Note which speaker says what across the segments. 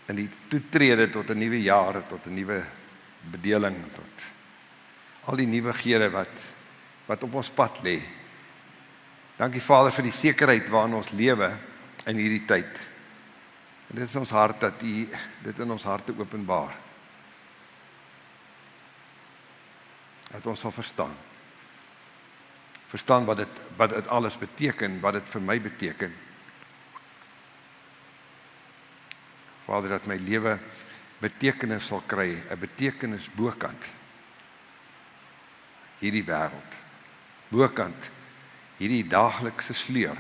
Speaker 1: in die toetrede tot 'n nuwe jaar, tot 'n nuwe bedeling, tot al die nuwighede wat op ons pad lê. Dankie Vader vir die sekerheid waarin ons lewe in hierdie tyd. En dit is ons hart dat U dit in ons harte openbaar. Dat ons sal verstaan. Verstaan wat dit alles beteken, wat dit vir my beteken. Vader, dat my lewe betekenis sal kry, 'n betekenis bokant hierdie wêreld, bokant hierdie daaglikse sleur,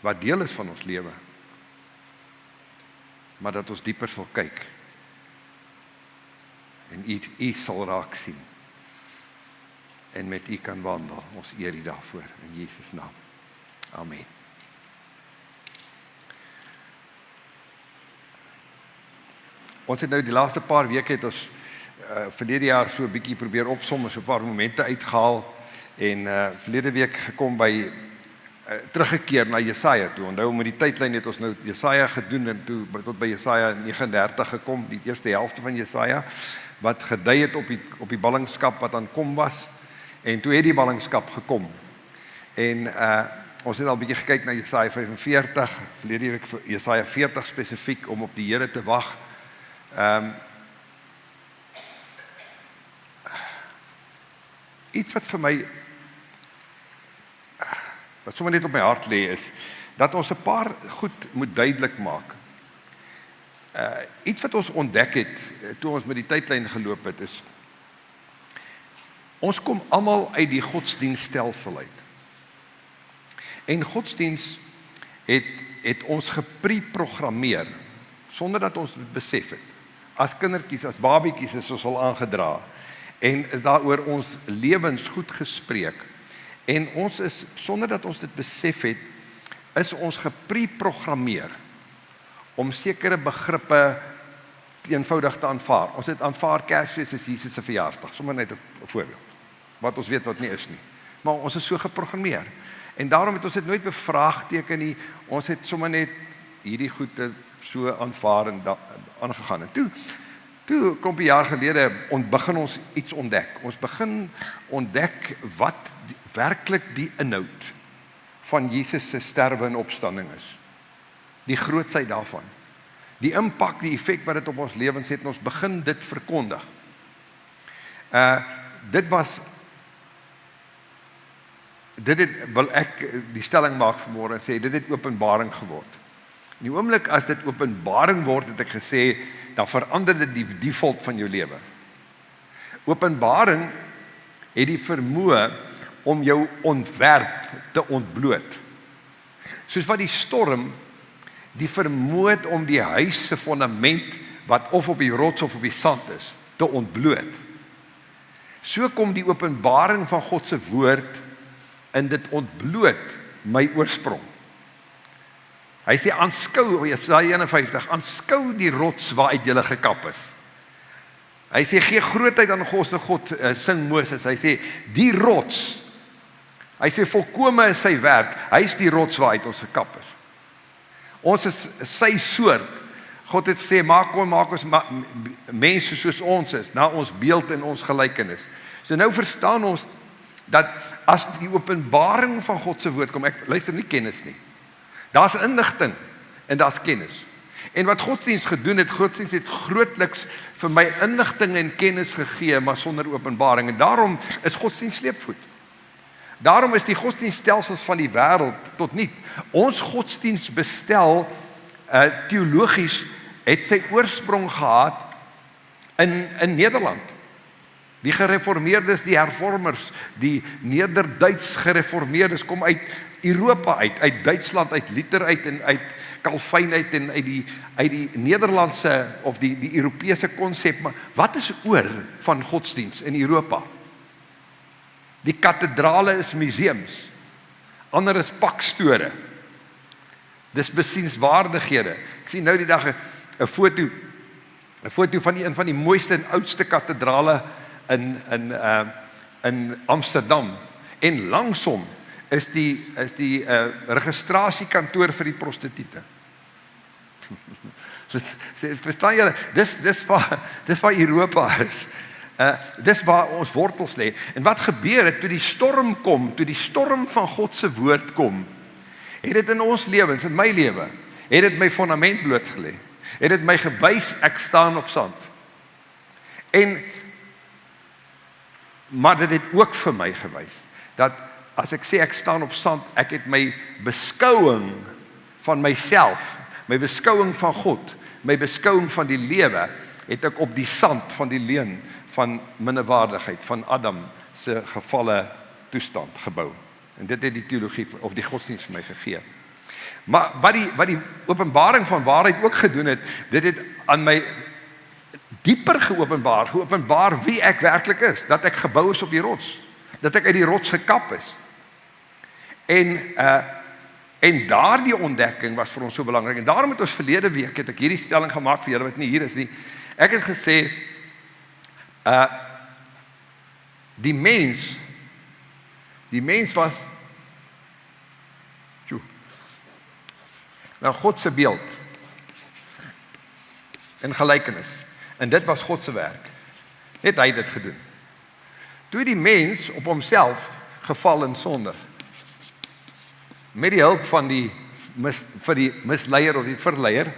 Speaker 1: wat deel is van ons lewe, maar dat ons dieper sal kyk, en U sal raak sien, en met U kan wandel. Ons eer U daarvoor, in Jesus naam. Amen. Ons het nou die laaste paar weke het ons verlede jaar so 'n bietjie probeer opsom, so 'n paar momente uitgehaal en verlede week gekom by teruggekeer na Jesaja toe. Onthou met die tydlyn het ons nou Jesaja gedoen en toe tot by Jesaja 39 gekom, die eerste helfte van Jesaja wat gedui het op die ballingskap wat aan kom was. En toe het die ballingskap gekom. En ons het al 'n bietjie gekyk na Jesaja 45, verlede week vir Jesaja 40 spesifiek om op die Here te wag. Iets wat vir my wat sommer net op my hart lê is dat ons 'n paar goed moet duidelik maak. Iets wat ons ontdek het toe ons met die tydlyn geloop het is ons kom almal uit die godsdienststelsel uit. En godsdienst het ons gepreprogrammeer sonder dat ons dit besef het. As kindertjies, as babietjies is ons al aangedra en is daaroor ons lewens goed gespreek. En ons is, sonder dat ons dit besef het, is ons gepreprogrammeer om sekere begrippe eenvoudig te aanvaar. Ons het aanvaar Kersfees as Jesus se verjaarsdag, sommer net 'n voorbeeld, wat ons weet wat nie is nie. Maar ons is so geprogrammeer. En daarom het ons dit nooit bevraagteken nie, ons het sommer net hierdie goede so aanvaar en aangegaan. En toe klompie jaar gelede begin ons iets ontdek. Ons begin ontdek wat werklik die inhoud van Jesus se sterwe en opstanding is. Die grootsheid daarvan. Die impak, die effek wat dit op ons lewens het, en ons begin dit verkondig. Wil ek die stelling maak vanmôre en sê, dit het openbaring geword. In die oomblik as dit openbaring word, het ek gesê, dan verander dit die default van jou lewe. Openbaring het die vermoë om jou ontwerp te ontbloot. Soos wat die storm die vermoë het om die huis se fondament, wat of op die rots of op die sand is, te ontbloot. So kom die openbaring van God se woord en dit ontbloot my oorsprong. Hy sê, aanskou, Jesaja 51, aanskou die rots waaruit julle gekap is. Hy sê, gee grootheid aan God se God, sing Moses, hy sê, die rots, hy sê, volkome is sy werk, hy is die rots waaruit ons gekap is. Ons is sy soort, God het sê, maak ons mense soos ons is, na ons beeld en ons gelykenis. So nou verstaan ons, dat as die openbaring van God se woord kom, ek luister nie kennis nie. Daar's inligting en daar's kennis. En wat godsdienst gedoen het, godsdienst het grootliks vir my inligting en kennis gegee, maar sonder openbaring. En daarom is godsdienst sleepvoet. Daarom is die godsdienststelsels van die wêreld tot niet. Ons godsdienstbestel, teologies, het sy oorsprong gehad in Nederland. Die gereformeerdes, die hervormers, die Nederduits gereformeerdes kom uit Europa uit Duitsland, uit Luther uit en uit Calvijn uit en uit die Nederlandse of die Europese konsep. Maar wat is oor van godsdienst in Europa? Die kathedrale is museums, ander is pakstore. Dis besienswaardighede. Ek sien nou die dag 'n foto van een van die mooiste en oudste kathedrale in Amsterdam. En langsom is die registrasiekantoor vir die prostituie. Verstaan julle? Dis waar Europa is. Dis waar ons wortels lê. En wat gebeur het toe die storm kom, toe die storm van God se woord kom, het dit in ons lewens, in my lewe, het dit my fondament blootgelê. Het dit my gewys ek staan op sand. Maar dit het ook vir my gewys dat as ek sê ek staan op sand, ek het my beskouing van myself, my beskouing van God, my beskouing van die lewe, het ek op die sand van die leuen van minderwaardigheid, van Adam se gevalle toestand gebou. En dit het die teologie of die godsdienst vir my gegee. Maar wat die openbaring van waarheid ook gedoen het, dit het aan my dieper geopenbaar wie ek werklik is, dat ek gebou is op die rots, dat ek uit die rots gekap is. En daardie ontdekking was vir ons so belangrik, en daarom het ons verlede week, het ek hierdie stelling gemaak vir julle wat nie hier is nie, ek het gesê, die mens was nou God se beeld en gelykenis. En dit was God se werk. Net hy het dit gedoen. Toe die mens op homself geval in sonde, met die hulp van die misleier of die verleier,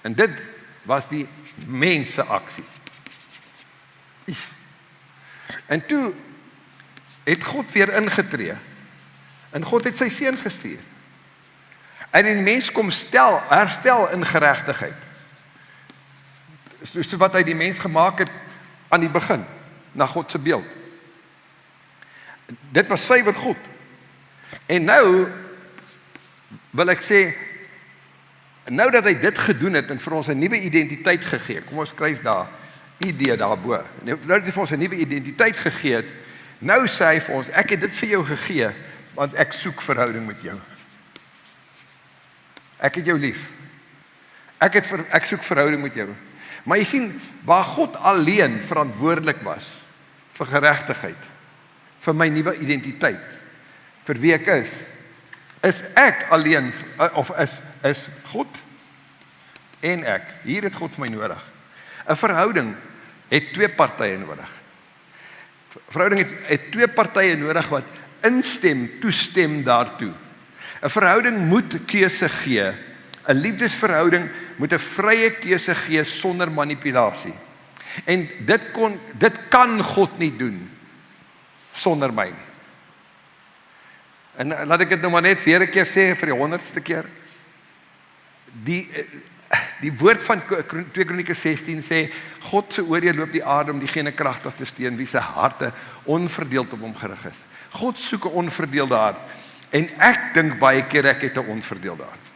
Speaker 1: en dit was die mens se aksie. En toe het God weer ingetree, en God het sy seun gestuur. En die mens kom herstel in geregtigheid. Soos wat hy die mens gemaak het aan die begin, na God se beeld. Dit was suiwer goed. En nou wil ek sê, nou dat hy dit gedoen het en vir ons 'n nuwe identiteit gegee, kom ons skryf daar, idee daarbo. Nou dat hy vir ons 'n nuwe identiteit gegee het, nou sê hy vir ons, ek het dit vir jou gegee, want ek soek verhouding met jou. Ek het jou lief. Ek soek verhouding met jou. Maar jy sien, waar God alleen verantwoordelik was vir geregtigheid, vir my nuwe identiteit, vir wie ek is ek alleen, of is God en ek. Hier het God vir my nodig. 'n Verhouding het twee partye nodig. Verhouding het twee partye nodig wat instem, toestem daartoe. 'n Verhouding moet keuse gee. 'n Liefdesverhouding moet 'n vrye keuse gee sonder manipulasie. En dit kan God nie doen sonder my nie. En laat ek dit nou maar net weer 'n keer sê vir die 100ste keer. Die woord van 2 Kronieke 16 sê, God se oordeel loop die aarde om diegene kragtig te steun wie se harte onverdeeld op hom gerig is. God soek 'n onverdeelde hart. En ek dink baie keer ek het 'n onverdeelde hart.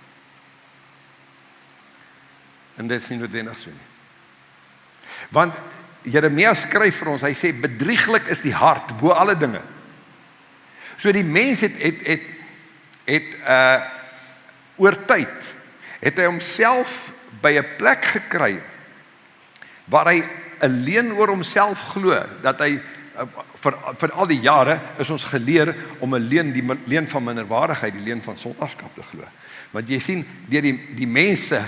Speaker 1: En dit is nie noodwendig so nie. Want Jeremia skryf vir ons, hy sê, bedrieglik is die hart bo alle dinge. So die mens het oor tyd, het hy homself by 'n plek gekry, waar hy alleen oor homself glo, dat hy, vir al die jare, is ons geleer om die leen van minderwaardigheid, die leen van sondaarskap te glo. Want jy sien, deur die mense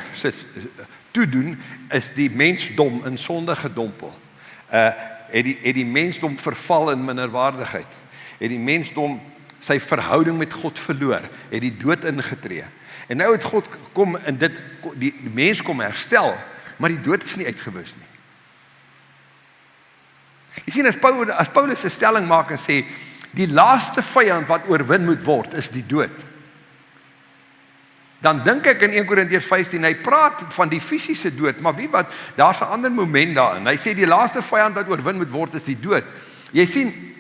Speaker 1: toedoen, is die mensdom in sonde gedompel. Het die mensdom verval in minderwaardigheid. Het die mensdom sy verhouding met God verloor, het die dood ingetree. En nou het God kom en die mens kom herstel, maar die dood is nie uitgewis nie. Jy sien, as Paulus 'n stelling maak en sê, die laaste vyand wat oorwin moet word, is die dood. Dan dink ek in 1 Korintiërs 15, hy praat van die fisiese dood, maar daar's 'n ander moment daarin. Hy sê die laaste vyand wat oorwin moet word is die dood. Jy sien,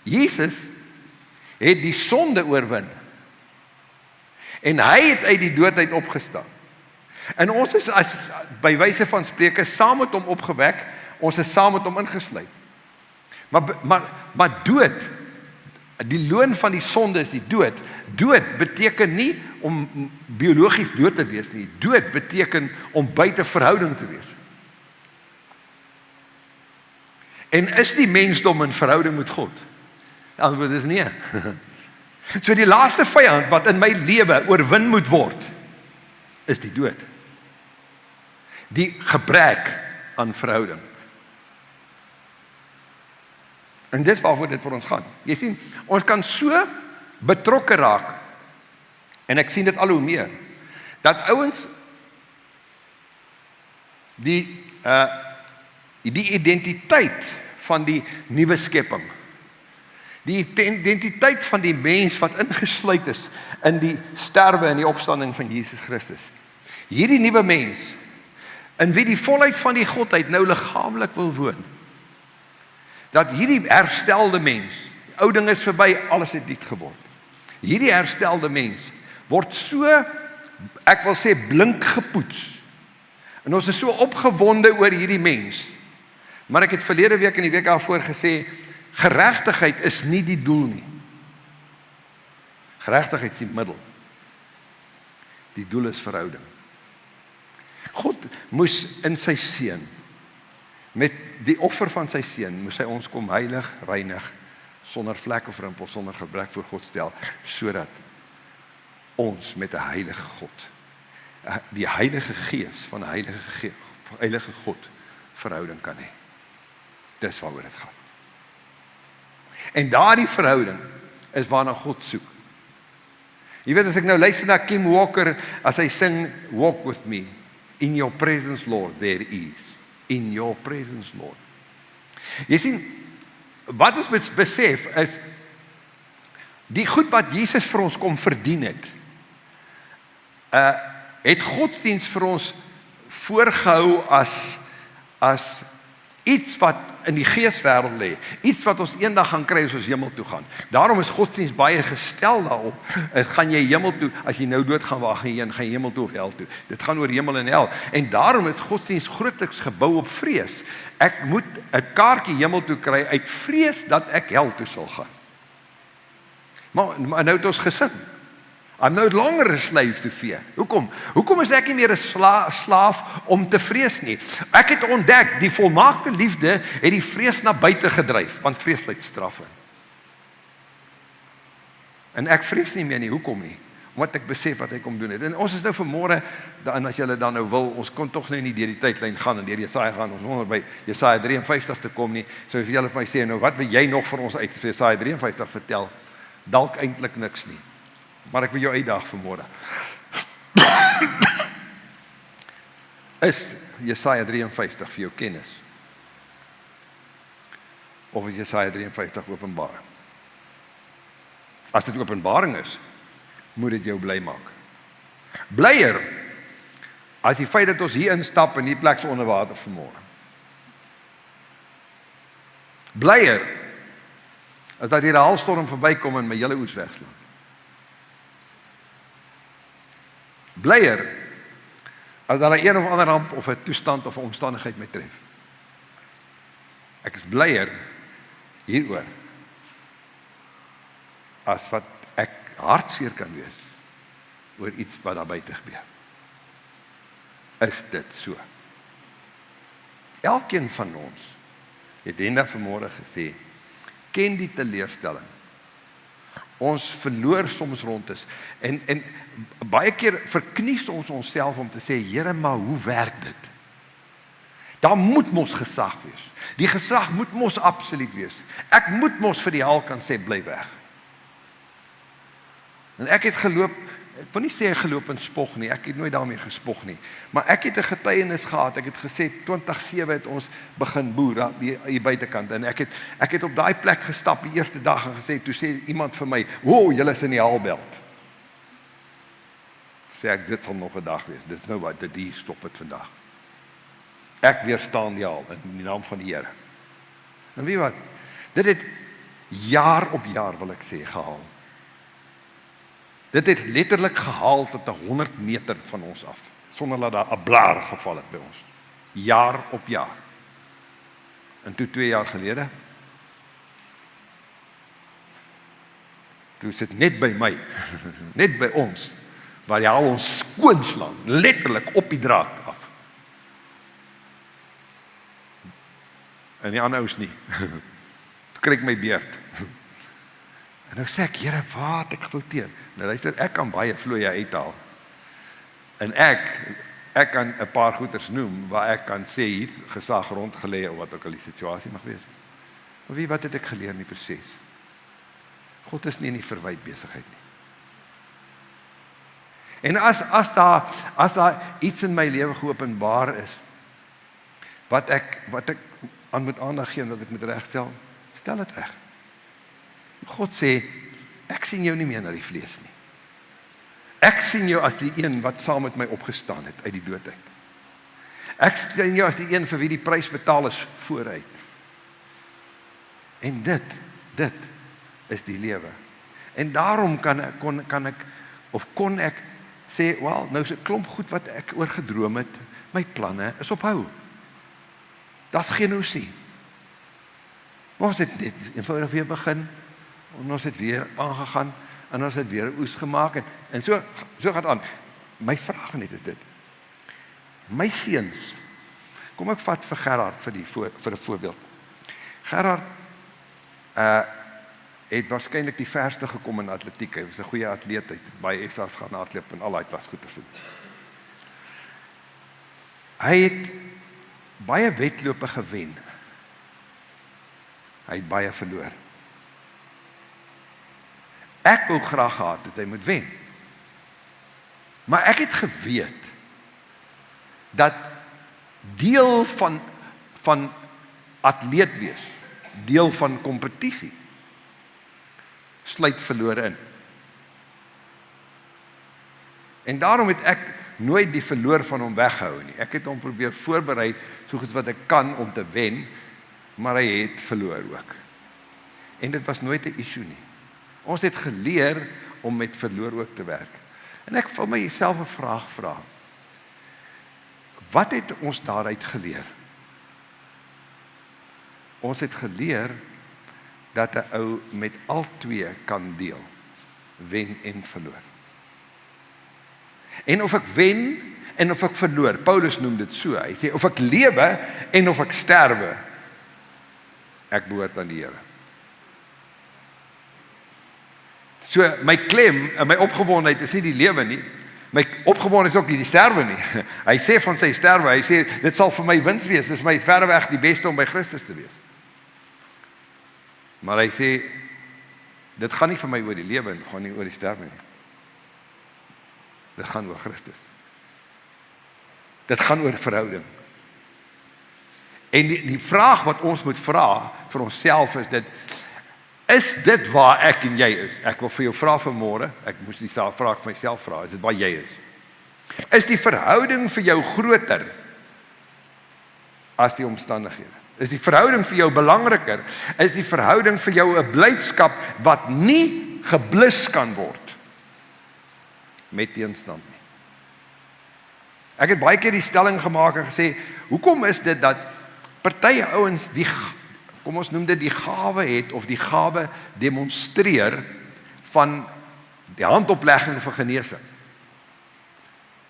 Speaker 1: Jesus het die sonde oorwin. En hy het uit die dood uit opgestaan. En ons is by wyse van spreke saam met hom opgewek, ons is saam met hom ingesluit. Maar dood, die loon van die sonde is die dood. Dood beteken nie om biologies dood te wees nie. Dood beteken om buite verhouding te wees. En is die mensdom in verhouding met God? Die antwoord is nee. So die laaste vyand wat in my lewe oorwin moet word, is die dood. Die gebrek aan verhouding. En dit waarvoor dit vir ons gaan. Jy sien, ons kan so betrokke raak, en ek sien dit al hoe meer, dat ouens die identiteit van die nuwe skepping, die identiteit van die mens wat ingesluit is in die sterwe en die opstanding van Jesus Christus. Hierdie nuwe mens, in wie die volheid van die Godheid nou liggaamlik wil woon, dat hierdie herstelde mens, ou ding is verby, alles het nuut geword. Hierdie herstelde mens word so, ek wil sê, blink gepoets. En ons is so opgewonde oor hierdie mens. Maar ek het verlede week en die week daarvoor gesê, geregtigheid is nie die doel nie. Geregtigheid is die middel. Die doel is verhouding. God moes in sy seun, met die offer van sy seun, moes hy ons kom heilig, reinig, sonder vlek of rimpel, sonder gebrek voor God stel, sodat ons met 'n heilige God, die heilige gees van 'n heilige God verhouding kan hê. Dis waaroor dit gaan. En daardie verhouding is waarna God soek. Jy weet, as ek nou luister na Kim Walker, as hy sing, Walk with me, in your presence, Lord, there is. In your presence, Lord. Jy sien, wat ons moet besef is, die goed wat Jesus vir ons kom verdien het godsdienst vir ons voorgehou as iets wat in die geeswêreld lê, iets wat ons eendag gaan kry as ons hemel toe gaan. Daarom is godsdienst baie gestel daarop, gaan jy hemel toe, as jy nou dood gaan, waar gaan jy hemel toe of hel toe? Dit gaan oor hemel en hel. En daarom is godsdienst grootliks gebou op vrees. Ek moet 'n kaartjie hemel toe kry uit vrees dat ek hel toe sal gaan. Maar nou het ons gesing. I'm no longer a slave to fear. Hoekom? Hoekom is ek nie meer 'n slaaf om te vrees nie? Ek het ontdek, die volmaakte liefde het die vrees na buite gedryf, want vrees lei straf in. En ek vrees nie meer nie, hoekom nie? Omdat ek besef wat hy kom doen het. En ons is nou vanmôre, en as julle dan nou wil, ons kon tog nou nie deur die tydlyn gaan en deur Jesaja gaan, ons wonder by Jesaja 53 te kom nie. So as julle vir my sê, nou wat wil jy nog vir ons uit Jesaja 53 vertel? Dalk eintlik niks nie. Maar ek wil jou uitdaag vanmôre. Is Jesaja 53 vir jou kennis? Of is Jesaja 53 openbaring? As dit openbaring is, moet dit jou bly maak. Blyer as die feit dat ons hier instap en die plek is onder water vanmôre. Blyer as dat hier 'n haalstorm verbykom en my hele oes wegslaan. Blyer as daar 'n of ander ramp of 'n toestand of 'n omstandigheid my tref. Ek is blyer hieroor as wat ek hartseer kan wees oor iets wat daar buite gebeur. Is dit so? Elkeen van ons het eendag vanmôre gesê, ken die teleurstelling. Ons verloor soms rond is en baie keer verknies ons onsself om te sê, Here, maar hoe werk dit? Daar moet mos gesag wees. Die gesag moet mos absoluut wees. Ek moet mos vir die haal kan sê, bly weg. En ek het geloop, ek wil nie sê ek geloop en spog nie, ek het nooit daarmee gespog nie, maar ek het 'n getuienis gehad, ek het gesê 2007 het ons begin boer hier buitekant, en ek het op daai plek gestap die eerste dag en gesê, toe sê iemand vir my, wow, julle is in die haalbelt. Sê ek, dit sal nog 'n dag wees, dit is nou wat, dit hier stop het vandag. Ek weerstaan die haal, in die naam van die Here. En weet wat, dit het jaar op jaar, wil ek sê, gehaal. Dit het letterlik gehaal tot 100 meter van ons af, sonder dat daar 'n blaar geval het by ons. Jaar op jaar. En toe 2 jaar gelede, toe sit net by my, net by ons, waar jy al ons skoonslaan, letterlik op die draad af. En die ander ouens nie. Toe kry ek my beerd. En nou sê ek, Here, wat ek gefouteer. Nou luister, ek kan baie vloeie uithaal. En ek kan 'n paar goeters noem waar ek kan sê hier gesag rondgelê of wat ook al die situasie mag wees. Maar wat het ek geleer in die proses? God is nie in die verwyd besigheid nie. En as daar iets in my lewe geopenbaar is wat ek aan moet aandag gee en wat ek moet regstel, stel dit reg. God sê, ek sien jou nie meer na die vlees nie. Ek sien jou as die een wat saam met my opgestaan het uit die dood uit. Ek sien jou as die een vir wie die prys betaal is vooruit. En dit is die lewe. En daarom kon ek sê, wel, nou is 'n klomp goed wat ek oorgedroom het, my planne is op hou. Daar's geen oesie. Ons het net eenvoudig weer begin, en ons het weer aangegaan, en ons het weer 'n oes gemaak, en so gaan aan. My vraag net is dit. My seuns, kom ek vat vir Gerard vir 'n voorbeeld. Gerard het waarskynlik die verste gekom in atletiek. Hy was 'n goeie atleet, hy het baie extra's gaan hardloop en al daai was goed te doen. Hy het baie wedlope gewen. Hy het baie verloor. Ek wou graag gehad dat hy moet wen. Maar ek het geweet dat deel van atleet wees, deel van kompetisie, sluit verloor in. En daarom het ek nooit die verloor van hom weggehou nie. Ek het hom probeer voorberei so goed wat ek kan om te wen, maar hy het verloor ook. En dit was nooit 'n issue nie. Ons het geleer om met verloor ook te werk. En ek vir myself 'n vraag vra. Wat het ons daaruit geleer? Ons het geleer dat 'n ou met al twee kan deel, wen en verloor. En of ek wen en of ek verloor, Paulus noem dit so, hy sê of ek lewe en of ek sterwe, ek behoort aan die Here. So my klem en my opgewondenheid is nie die lewe nie, my opgewondenheid is ook nie die sterwe nie. Hy sê van sy sterwe, hy sê dit sal vir my wins wees, dit is my verreweg die beste om by Christus te wees. Maar hy sê, dit gaan nie vir my oor die lewe, dit gaan nie oor die sterwe nie. Dit gaan oor Christus. Dit gaan oor verhouding. En die vraag wat ons moet vra vir onsself is dit waar ek en jy is? Ek wil vir jou vra vanmôre, ek moes die vraag vir myself vra, is dit waar jy is? Is die verhouding vir jou groter as die omstandighede? Is die verhouding vir jou belangriker? Is die verhouding vir jou 'n blydskap wat nie geblus kan word met teenstand nie? Ek het baie keer die stelling gemaak en gesê, hoekom is dit dat party ouens kom ons noem dit die gawe het of die gawe demonstreer van die handoplegging vir genesing?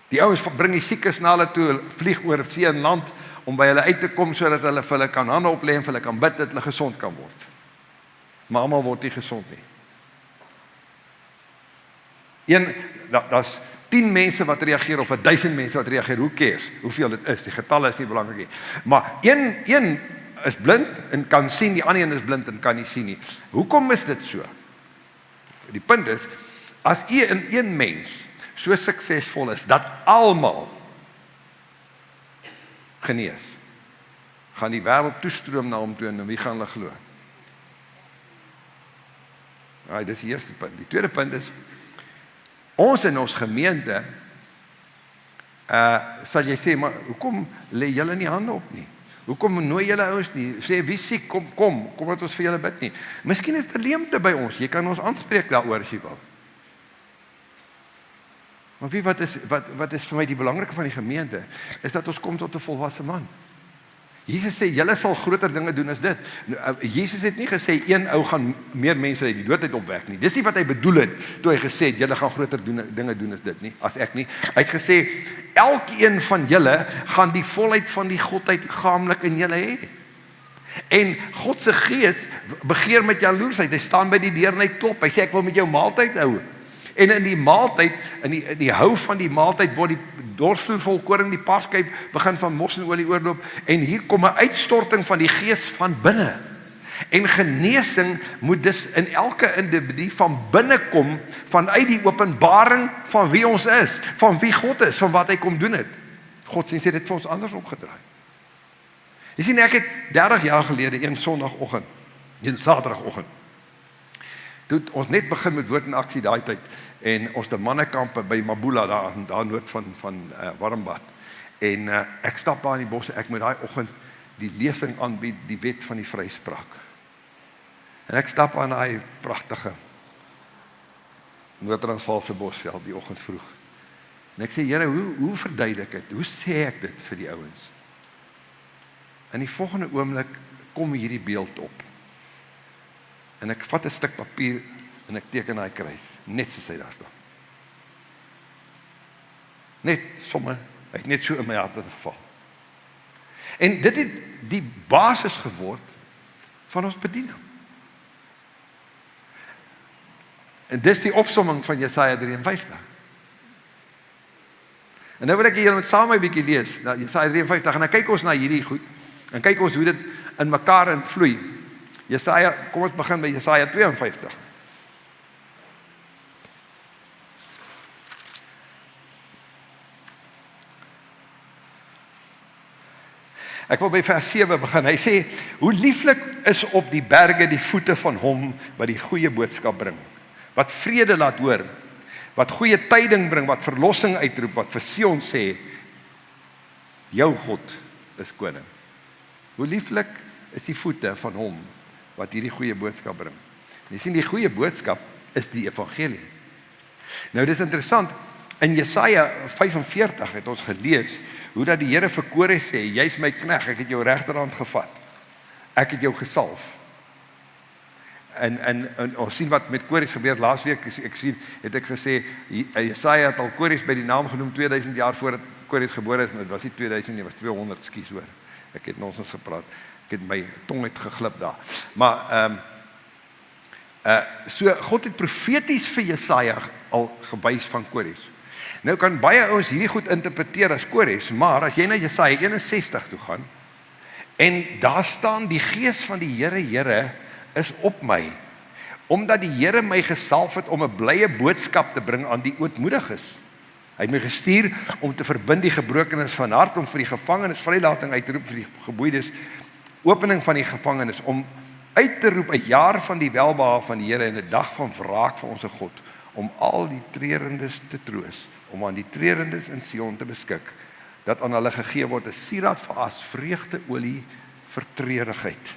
Speaker 1: Die ouens bring die siekes na hulle toe, vlieg oor see en land om by hulle uit te kom sodat hulle vir hulle kan hande oplê en vir hulle kan bid dat hulle gesond kan word. Maar almal word nie gesond nie. Daar's 10 mense wat reageer of 1000 mense wat reageer, who cares? Hoeveel dit is, die getalle is nie belangrik nie. Maar een is blind en kan sien, die ander een is blind en kan nie sien nie. Hoekom is dit so? Die punt is, as een mens so suksesvol is, dat almal genees, gaan die wêreld toestroom na hom toe en wie gaan hulle glo? Dis die eerste punt. Die tweede punt is, ons in ons gemeente, sal jy sê, maar hoekom lê julle nie hande op nie? Hoekom nooi julle ouens nie? Sê, wie siek, kom dat ons vir julle bid nie. Miskien is dit 'n leemte by ons, jy kan ons aanspreek daaroor as jy wil. Maar wat is vir my die belangrike van die gemeente, is dat ons kom tot 'n volwasse man. Jesus sê, julle sal groter dinge doen as dit. Jesus het nie gesê, een ou gaan meer mense uit die dood uit opwek nie. Dis nie wat hy bedoel het, toe hy gesê het, julle gaan groter dinge doen as dit nie, as ek nie. Hy het gesê, elkeen van julle gaan die volheid van die godheid gaamlik in julle hê. En God se gees begeer met jaloersheid, hy staan by die deur en hy klop, hy sê, ek wil met jou maaltyd hou. En in die maaltyd, in die hou van die maaltyd, word die dorsvloer vol koring, die parskyp begin van mos en olie oorloop, en hier kom 'n uitstorting van die Gees van binne. En genesing moet dus in elke individu van binne kom, vanuit die openbaring van wie ons is, van wie God is, van wat hy kom doen het. Godsdienst het dit vir ons anders opgedraai. Jy sien, ek het 30 jaar gelede, een sondagoggend, een saterdagoggend, toe het ons net begin met Woord en Aksie daai tyd, en ons de mannekampe by Mabula, daar noord van Warmbad, en ek stap daar in die bosse, ek moet daai oggend die lesing aanbied, die wet van die vryspraak. En ek stap aan daai pragtige Noord-Transvaalse bosveld die oggend vroeg. En ek sê, Here, hoe verduidelik dit? Hoe sê ek dit vir die ouens? In die volgende oomblik kom hierdie beeld op. En ek vat 'n stuk papier en ek teken daai kruis, net soos hy daar staan. Net sommer, hy het net so in my hart ingeval. En dit het die basis geword van ons bediening. En dis die opsomming van Jesaja 53. En nou wil ek julle met saam 'n bietjie lees, na Jesaja 53, en dan kyk ons na hierdie goed, en kyk ons hoe dit in mekaar invloei. Jesaja, kom ons begin by Jesaja 52. Ek wil by vers 7 begin. Hy sê, hoe lieflik is op die berge die voete van hom wat die goeie boodskap bring, wat vrede laat hoor, wat goeie tyding bring, wat verlossing uitroep, wat vir Sion sê, jou God is koning. Hoe lieflik is die voete van hom wat hierdie goeie boodskap bring. Jy sien, die goeie boodskap is die evangelie. Nou, dit is interessant, in Jesaja 45 het ons gelees, hoe dat die Here vir Kores sê, jy is my knegt, ek het jou regterhand gevat, ek het jou gesalf. En ons sien wat met Kores gebeur, laasweek het ek gesê, Jesaja het al Kores by die naam genoem 2000 jaar voordat Kores gebore is, en dit was nie 2000 nie, was 200, skies hoor. Ek het nonsens gepraat, ek het my tong het geglip daar. Maar, so God het profeties vir Jesaja al gewys van Kores. Nou kan baie ouens hierdie goed interpreteer as Kores, maar as jy na Jesaja 61 toe gaan, en daar staan, die Gees van die Here is op my, omdat die Here my gesalf het om 'n blye boodskap te bring aan die ootmoediges. Hy het my gestuur om te verbind die gebrokenes van hart, om vir die gevangenes vrylating uit te roep, vir die geboeides opening van die gevangenes, om uit te roep 'n jaar van die welbehae van die Here en 'n dag van wraak van onze God, om al die trerendes te troos, om aan die trerendes in Sion te beskik, dat aan hulle gegee word 'n sieraad vir as vreugdeolie vir treurigheid.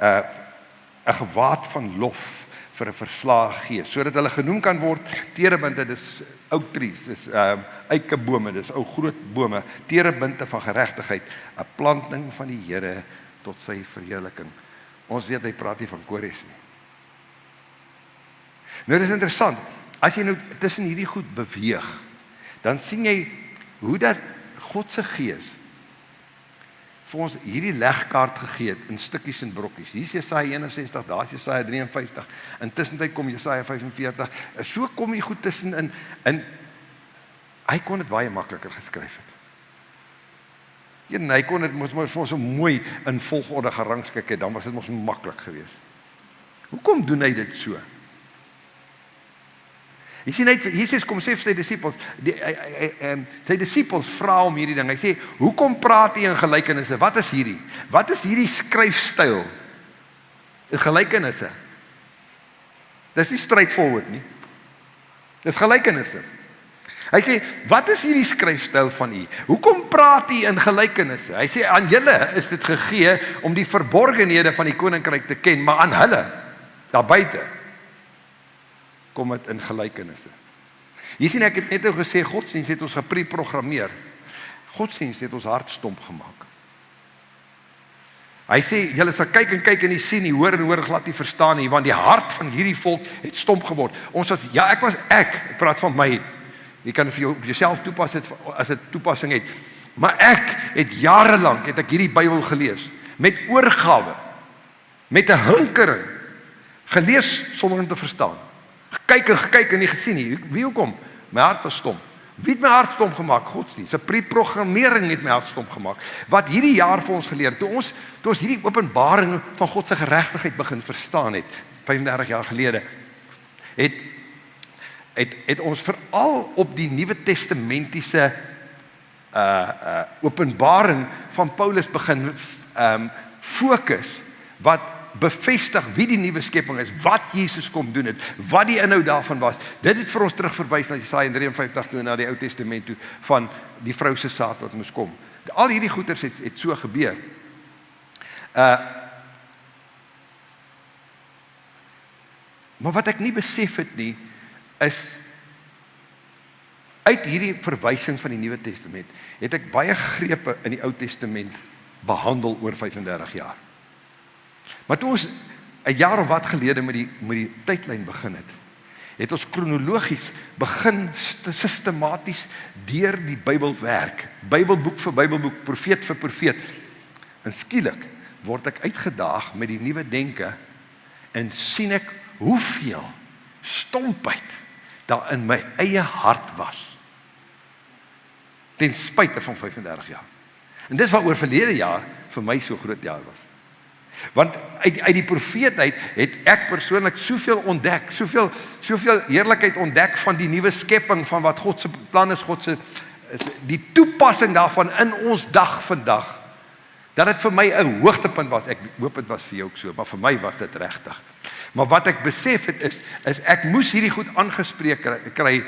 Speaker 1: 'n gewaad van lof vir 'n verslae gees, sodat hulle genoem kan word terebinte, dis oak trees, dis eikebome, dis ou groot bome, terebinte van geregtigheid, 'n planting van die Here tot sy verheerliking. Ons weet hy praat nie van Kores nie. Nou dis interessant, as jy nou tussen hierdie goed beweeg, dan sien jy hoe dat God se Gees vir ons hierdie legkaart gegee het in stukkies en brokkies. Hier is Jesaja 61, daar is Jesaja 53, intussen kom Jesaja 45, so kom die goed tussen in hy kon dit baie makliker geskryf het. Hy kon dit mos vir ons so mooi in volgorde gerangskik het, dan was dit mos maklik geweest. Hoekom doen hy dit so? Jy sien, Jesus kom sê vir sy disippels, sy disippels vra om hierdie ding, hy sê, hoekom praat jy in gelykenisse? Wat is hierdie? Wat is hierdie skryfstyl? Gelykenisse. Dis nie straightforward nie. Dis gelykenisse. Hy sê, wat is hierdie skryfstyl van u? Hoekom praat u in gelykenisse? Hy sê, aan julle is dit gegee om die verborgenhede van die koninkryk te ken, maar aan hulle, daar buite, kom dit in gelykenisse. Jy sien, ek het net nou gesê, godsdienst het ons gepreprogrammeer. Godsdienst het ons hart stomp gemaak. Hy sê, julle sal kyk en kyk en nie sien nie, hoor en hoor glad nie verstaan nie, want die hart van hierdie volk het stomp geword. Ons was, ek praat van my, jy kan vir jou op jouself toepas as dit toepassing het, maar ek het jarelang, het ek hierdie Bybel gelees, met oorgawe, met 'n hinkering, gelees sonder om te verstaan, gekyk en nie gesien nie. Wie hoekom? My hart was stom. Wie het my hart stom gemaak? Godsdienst. 'n Preprogrammering het my hart stom gemaak. Wat hierdie jaar vir ons geleer, toe ons hierdie openbaring van God se geregtigheid begin verstaan het, 35 jaar gelede, het ons veral op die Nuwe Testamentiese openbaring van Paulus begin fokus, wat bevestig wie die nuwe skepping is, wat Jesus kom doen het, wat die inhoud daarvan was. Dit het vir ons terugverwys na Jesaja 53 toe, na die Ou Testament toe, van die vrou se saad wat moes kom. Al hierdie goeters het so gebeur. Maar wat ek nie besef het nie, is uit hierdie verwysing van die Nuwe Testament, het ek baie grepe in die Ou Testament behandel oor 35 jaar. Maar toe ons 'n jaar of wat gelede met die tydlyn begin het ons kronologies begin sistematies deur die Bybel werk. Bybelboek vir Bybelboek, profeet vir profeet. En skielik word ek uitgedaag met die nuwe denke en sien ek hoeveel stompheid daar in my eie hart was. Ten spyte van 35 jaar. En dis waaroor verlede jaar vir my so groot jaar was. Want uit die profeet uit het ek persoonlik soveel ontdek, soveel heerlikheid ontdek van die nuwe skepping, van wat God se plan is, die toepassing daarvan in ons dag vandag, dat dit vir my 'n hoogtepunt was. Ek hoop dit was vir jou ook so, maar vir my was dit regtig. Maar wat ek besef het is ek moes hierdie goed aangespreek kry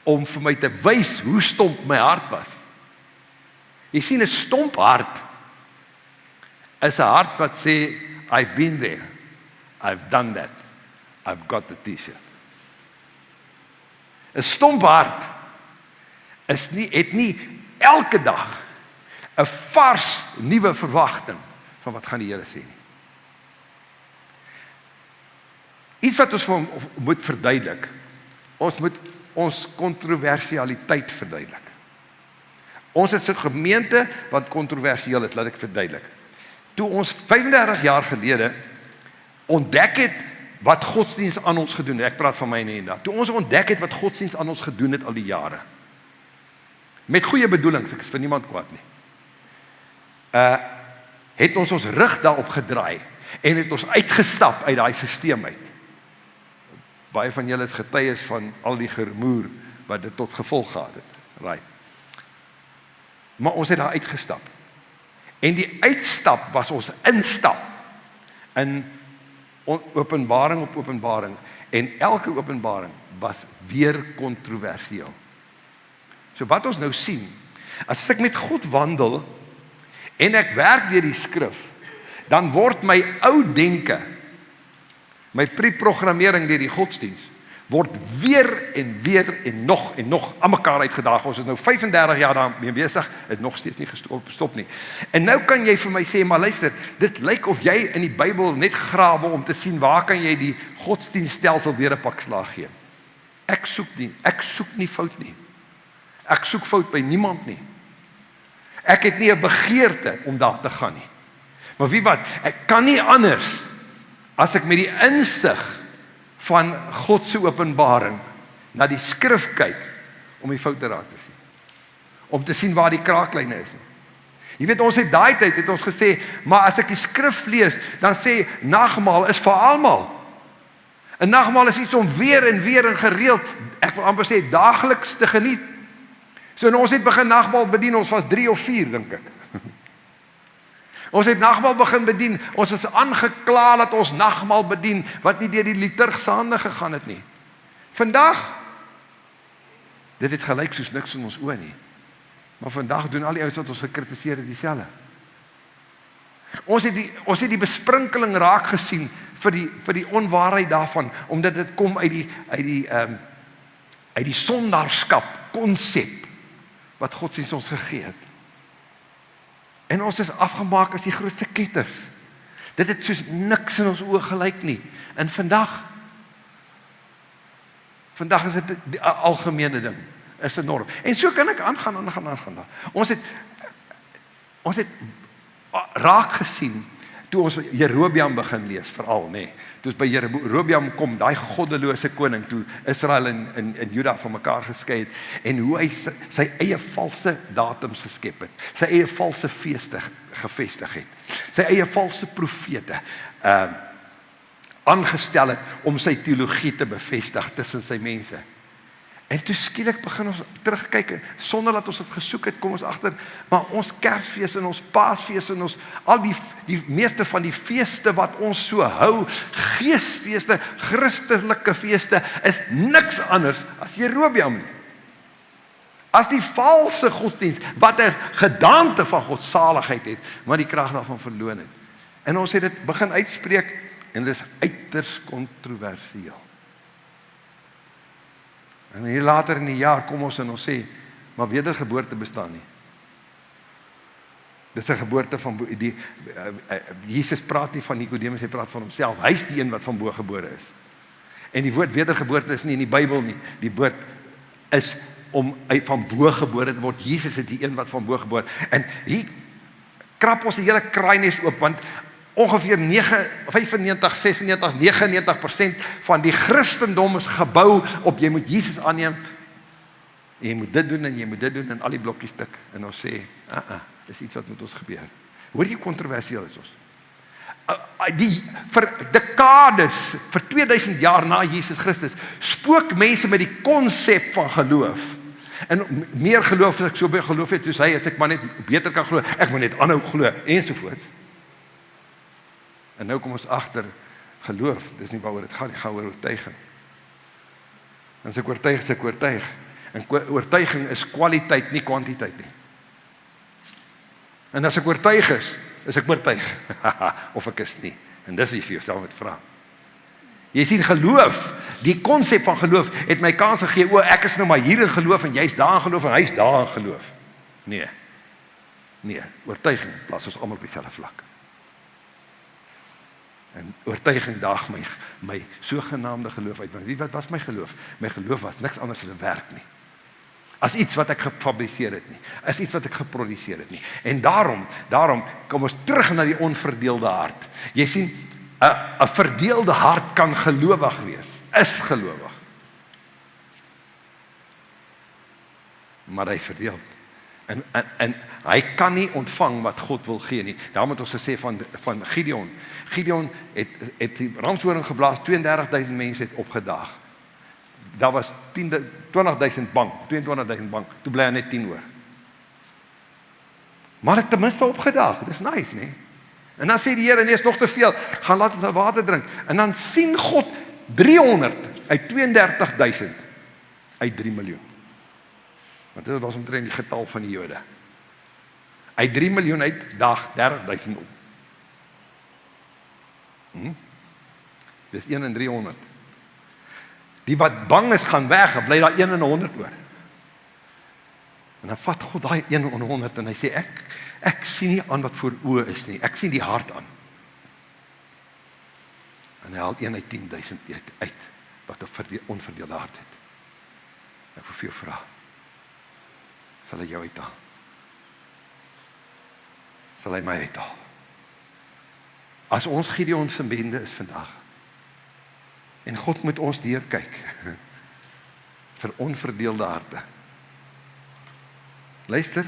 Speaker 1: om vir my te wys hoe stomp my hart was. Jy sien, 'n stomp hart is 'n hart wat sê, I've been there, I've done that, I've got the t-shirt. 'n stomp hart het nie elke dag 'n vars nuwe verwagting van wat gaan die Here sê nie. Iets wat ons moet verduidelik, ons moet ons kontroversialiteit verduidelik. Ons is 'n gemeente wat kontroversieel is, laat ek verduidelik. Toe ons 35 jaar gelede ontdek het wat godsdienst aan ons gedoen het, ek praat van my en Enda, toe ons ontdek het wat godsdienst aan ons gedoen het al die jare, met goeie bedoelings, ek is vir niemand kwaad nie, het ons rug daarop gedraai, en het ons uitgestap uit daai stelsel uit. Baie van julle is getuies van al die gemoer, wat dit tot gevolg gehad het, right. Maar ons het daar uitgestap, en die uitstap was ons instap, in openbaring op openbaring, en elke openbaring was weer kontroversieel. So wat ons nou sien, as ek met God wandel, en ek werk deur die skrif, dan word my ou denke, my preprogrammering deur die godsdienst, word weer en nog aan mekaar uitgedaag. Ons is nou 35 jaar daarmee besig, het nog steeds nie gestop nie. En nou kan jy vir my sê, maar luister, dit lyk of jy in die Bybel net grawe om te sien, waar kan jy die godsdienststelsel weer 'n pak slaag gee. Ek soek nie fout nie. Ek soek fout by niemand nie. Ek het nie 'n begeerte om daar te gaan nie. Maar wie wat, ek kan nie anders as ek met die insig van God se openbaring na die skrif kyk om die foute raak te sien. Om te sien waar die kraaklyne is. Jy weet, ons het daai tyd het ons gesê, maar as ek die skrif lees, dan sê nagmaal is vir almal. 'n Nagmaal is iets om weer en gereeld, ek wil amper sê daagliks te geniet. So en ons het begin nagmaal bedien, ons was 3 of 4 dink ek. Ons het nagmaal begin bedien, ons is aangekla dat ons nagmaal bedien, wat nie deur die liturg se hande gegaan het nie. Vandag, dit het gelyk soos niks in ons oë nie. Maar vandag doen al die ouens wat ons gekritiseer het dieselfde. Ons het die besprinkeling raak gesien vir die onwaarheid daarvan, omdat dit kom uit die sondaarskap konsep wat godsdienst ons gegee het. En ons is afgemaak as die grootste ketters. Dit het soos niks in ons oë gelyk nie. En vandag is dit 'n algemene ding, is 'n norm. En so kan ek aangaan. Ons het raak gesien, toe ons Jerobeam begin lees, veral, nee. Toe ons by Jerobeam kom, daai goddelose koning, toe Israel en Juda van mekaar geskei het, en hoe hy sy eie valse datums geskep het, sy eie valse feeste gevestig het, sy eie valse profete aangestel het om sy teologie te bevestig tussen sy mense. En toe skielik begin ons terugkyk, sonder dat ons het gesoek het, kom ons agter, maar ons Kersfees en ons Paasfees en ons, al die meeste van die feeste wat ons so hou, geesfeeste, Christelike feeste, is niks anders as Jerobeam nie. As die valse godsdienst, wat 'n gedaante van godsaligheid het, maar die krag daarvan verloon het. En ons het dit begin uitspreek, en dit is uiters kontroversieel. En hier later in die jaar kom ons en ons sê, maar wedergeboorte bestaan nie. Dit is 'n geboorte van Jesus praat nie van Nikodemus, hy praat van homself. Hy is die een wat van bo gebore is. En die woord wedergeboorte is nie in die Bybel nie. Die woord is om van bo gebore te word. Jesus is die een wat van bo gebore. En hier krap ons die hele kraaines oop, want ongeveer 95, 96, 99% van die Christendom is gebou op jy moet Jesus aanneem, en jy moet dit doen en jy moet dit doen en al die blokkies tik. En ons sê, dis iets wat met ons gebeur. Hoor jy kontroversieel is ons? Vir dekades, vir 2000 jaar na Jesus Christus, spook mense met die konsep van geloof. En meer geloof as ek so baie geloof het, soos hy, as ek maar net beter kan glo, ek moet net aanhou glo, ensovoorts. En nou kom ons agter, geloof, dis nie waaroor dit gaan, die gaan oor oortuiging. En as ek oortuig, is ek oortuig. En oortuiging is kwaliteit, nie kwantiteit nie. En as ek oortuig is ek oortuig. Of ek is nie. En dis wat jy vir jouself moet vra. Jy sien, geloof, die konsep van geloof, het my kans gegee, ek is nou maar hier in geloof, en jy is daar in geloof, en hy is daar in geloof. Nee, oortuiging plaas ons almal op dieselfde vlak. En oortuiging daag my sogenaamde geloof uit. Want wat was my geloof? My geloof was niks anders as 'n werk nie. As iets wat ek gefabriseer het nie. As iets wat ek geproduseer het nie. En daarom kom ons terug na die onverdeelde hart. Jy sien, 'n verdeelde hart kan gelowig wees. Is gelowig. Maar hy is verdeeld. En hy kan nie ontvang wat God wil gee nie. Daarom het ons gesê van Gideon. Gideon het die ramshoring geblaas, 32.000 mense het opgedaag. Daar was 20.000 bang, 22.000 bang. Toe bly hy net 10 oor. Maar het ten minste opgedaag. Dis nice, nee. En dan sê die Here, nee, is nog te veel. Gaan laat ons water drink. En dan sien God 300 uit 32.000 uit 3 miljoen. Want dit was omtrent die getal van die Jode. Uit 3 miljoen uit daag 30.000 op. Dis 1 in 300. Die wat bang is gaan weg, en bly daar 1 in 100 oor. En dan vat God daai 1 in 100 en hy sê, ek sien nie aan wat voor oë is nie, ek sien die hart aan. En hy haal 1 uit 10.000 uit, wat 'n onverdeelde hart het. Ek wil vir jou vra, sal hy jou uithaal? Sal hy my uithaal? As ons Gideon se bende is vandag, en God moet ons deurkyk, vir onverdeelde harte. Luister,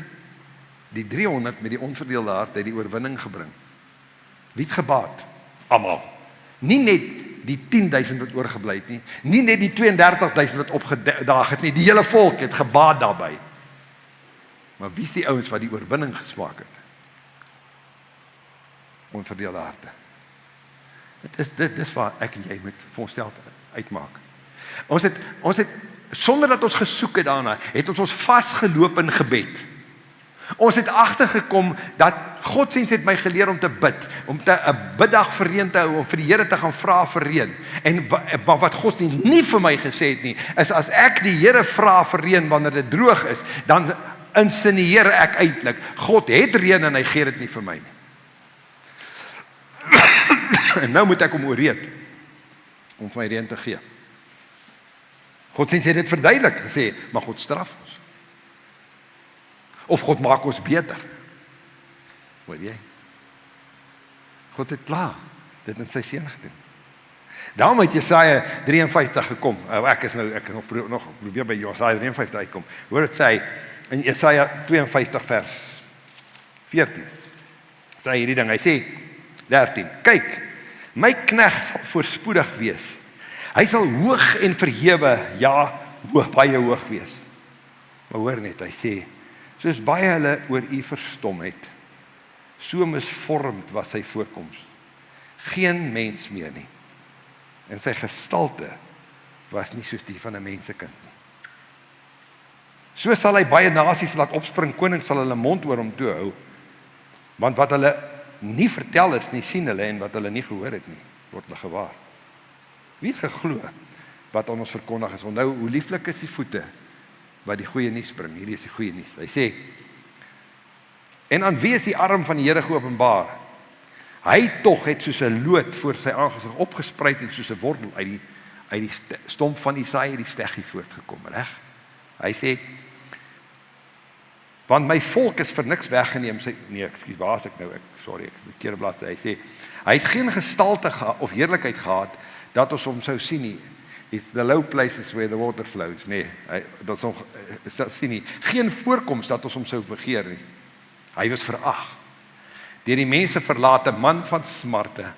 Speaker 1: die 300 met die onverdeelde hart het die oorwinning gebring. Wie het gebaat? Almal. Nie net die 10.000 wat oorgebly het nie, nie net die 32.000 wat opgedaag het nie, die hele volk het gebaat daarbey. Maar wie is die ouens wat die oorwinning gesmaak het? Onverdeelde harte. Dit is waar ek en jy moet vir onsself uitmaak. Ons het, sonder dat ons gesoek het daarna, het ons vasgeloop in gebed. Ons het agtergekom dat Godsdienst het my geleer om te bid, om 'n biddag vir reën te hou, om vir die Here te gaan vra vir reën. En wat Godsdienst nie vir my gesê het nie, is as ek die Here vra vir reën wanneer dit droog is, dan insinieer ek eintlik, God het reën en hy gee dit nie vir my nie. En nou moet ek hom ooreed om vir my reën te gee. Godsdienst het dit verduidelik gesê, maar God straf ons. Of God maak ons beter. Hoor jy? God het klaar dit in sy seun gedoen. Daarom het Jesaja 53 gekom. Ek is nog probeer by Jesaja 53 uitkom. Hoor dit sê in Jesaja 52 vers 14. Sê hierdie ding, hy sê 13. Kyk, my knegt sal voorspoedig wees. Hy sal hoog en verhewe, ja, baie hoog wees. Maar hoor net, hy sê, soos baie hulle oor u verstom het, so misvormd was sy voorkoms. Geen mens meer nie. En sy gestalte was nie soos die van 'n mensekind nie. So sal hy baie nasies laat opspring, konings sal hulle mond oor hom toe hou. Want wat hulle nie vertel is nie, sien hulle, en wat hulle nie gehoor het nie, word hulle gewaar. Wie het geglo wat aan ons verkondig is? Onthou, hoe lieflik is die voete wat die goeie nuus bring. Hierdie is die goeie nuus. Hy sê, en aan wie is die arm van die Here geopenbaar? Hy tog het soos 'n loot voor sy aangesig opgespruit en soos 'n wortel uit die stomp van Isaia die steggie voortgekom, reg? Hy sê, want my volk is vir niks weggeneem. Waar is ek nou? Ek verkeerde bladsy. Hy sê, hy het geen gestalte of heerlikheid gehad dat ons hom sou sien nie. It's the low places where the water flows. Nee, dat ons sien nie. Geen voorkoms dat ons hom sou vergeer nie. Hy was verag. Deur die mense verlate, man van smarte,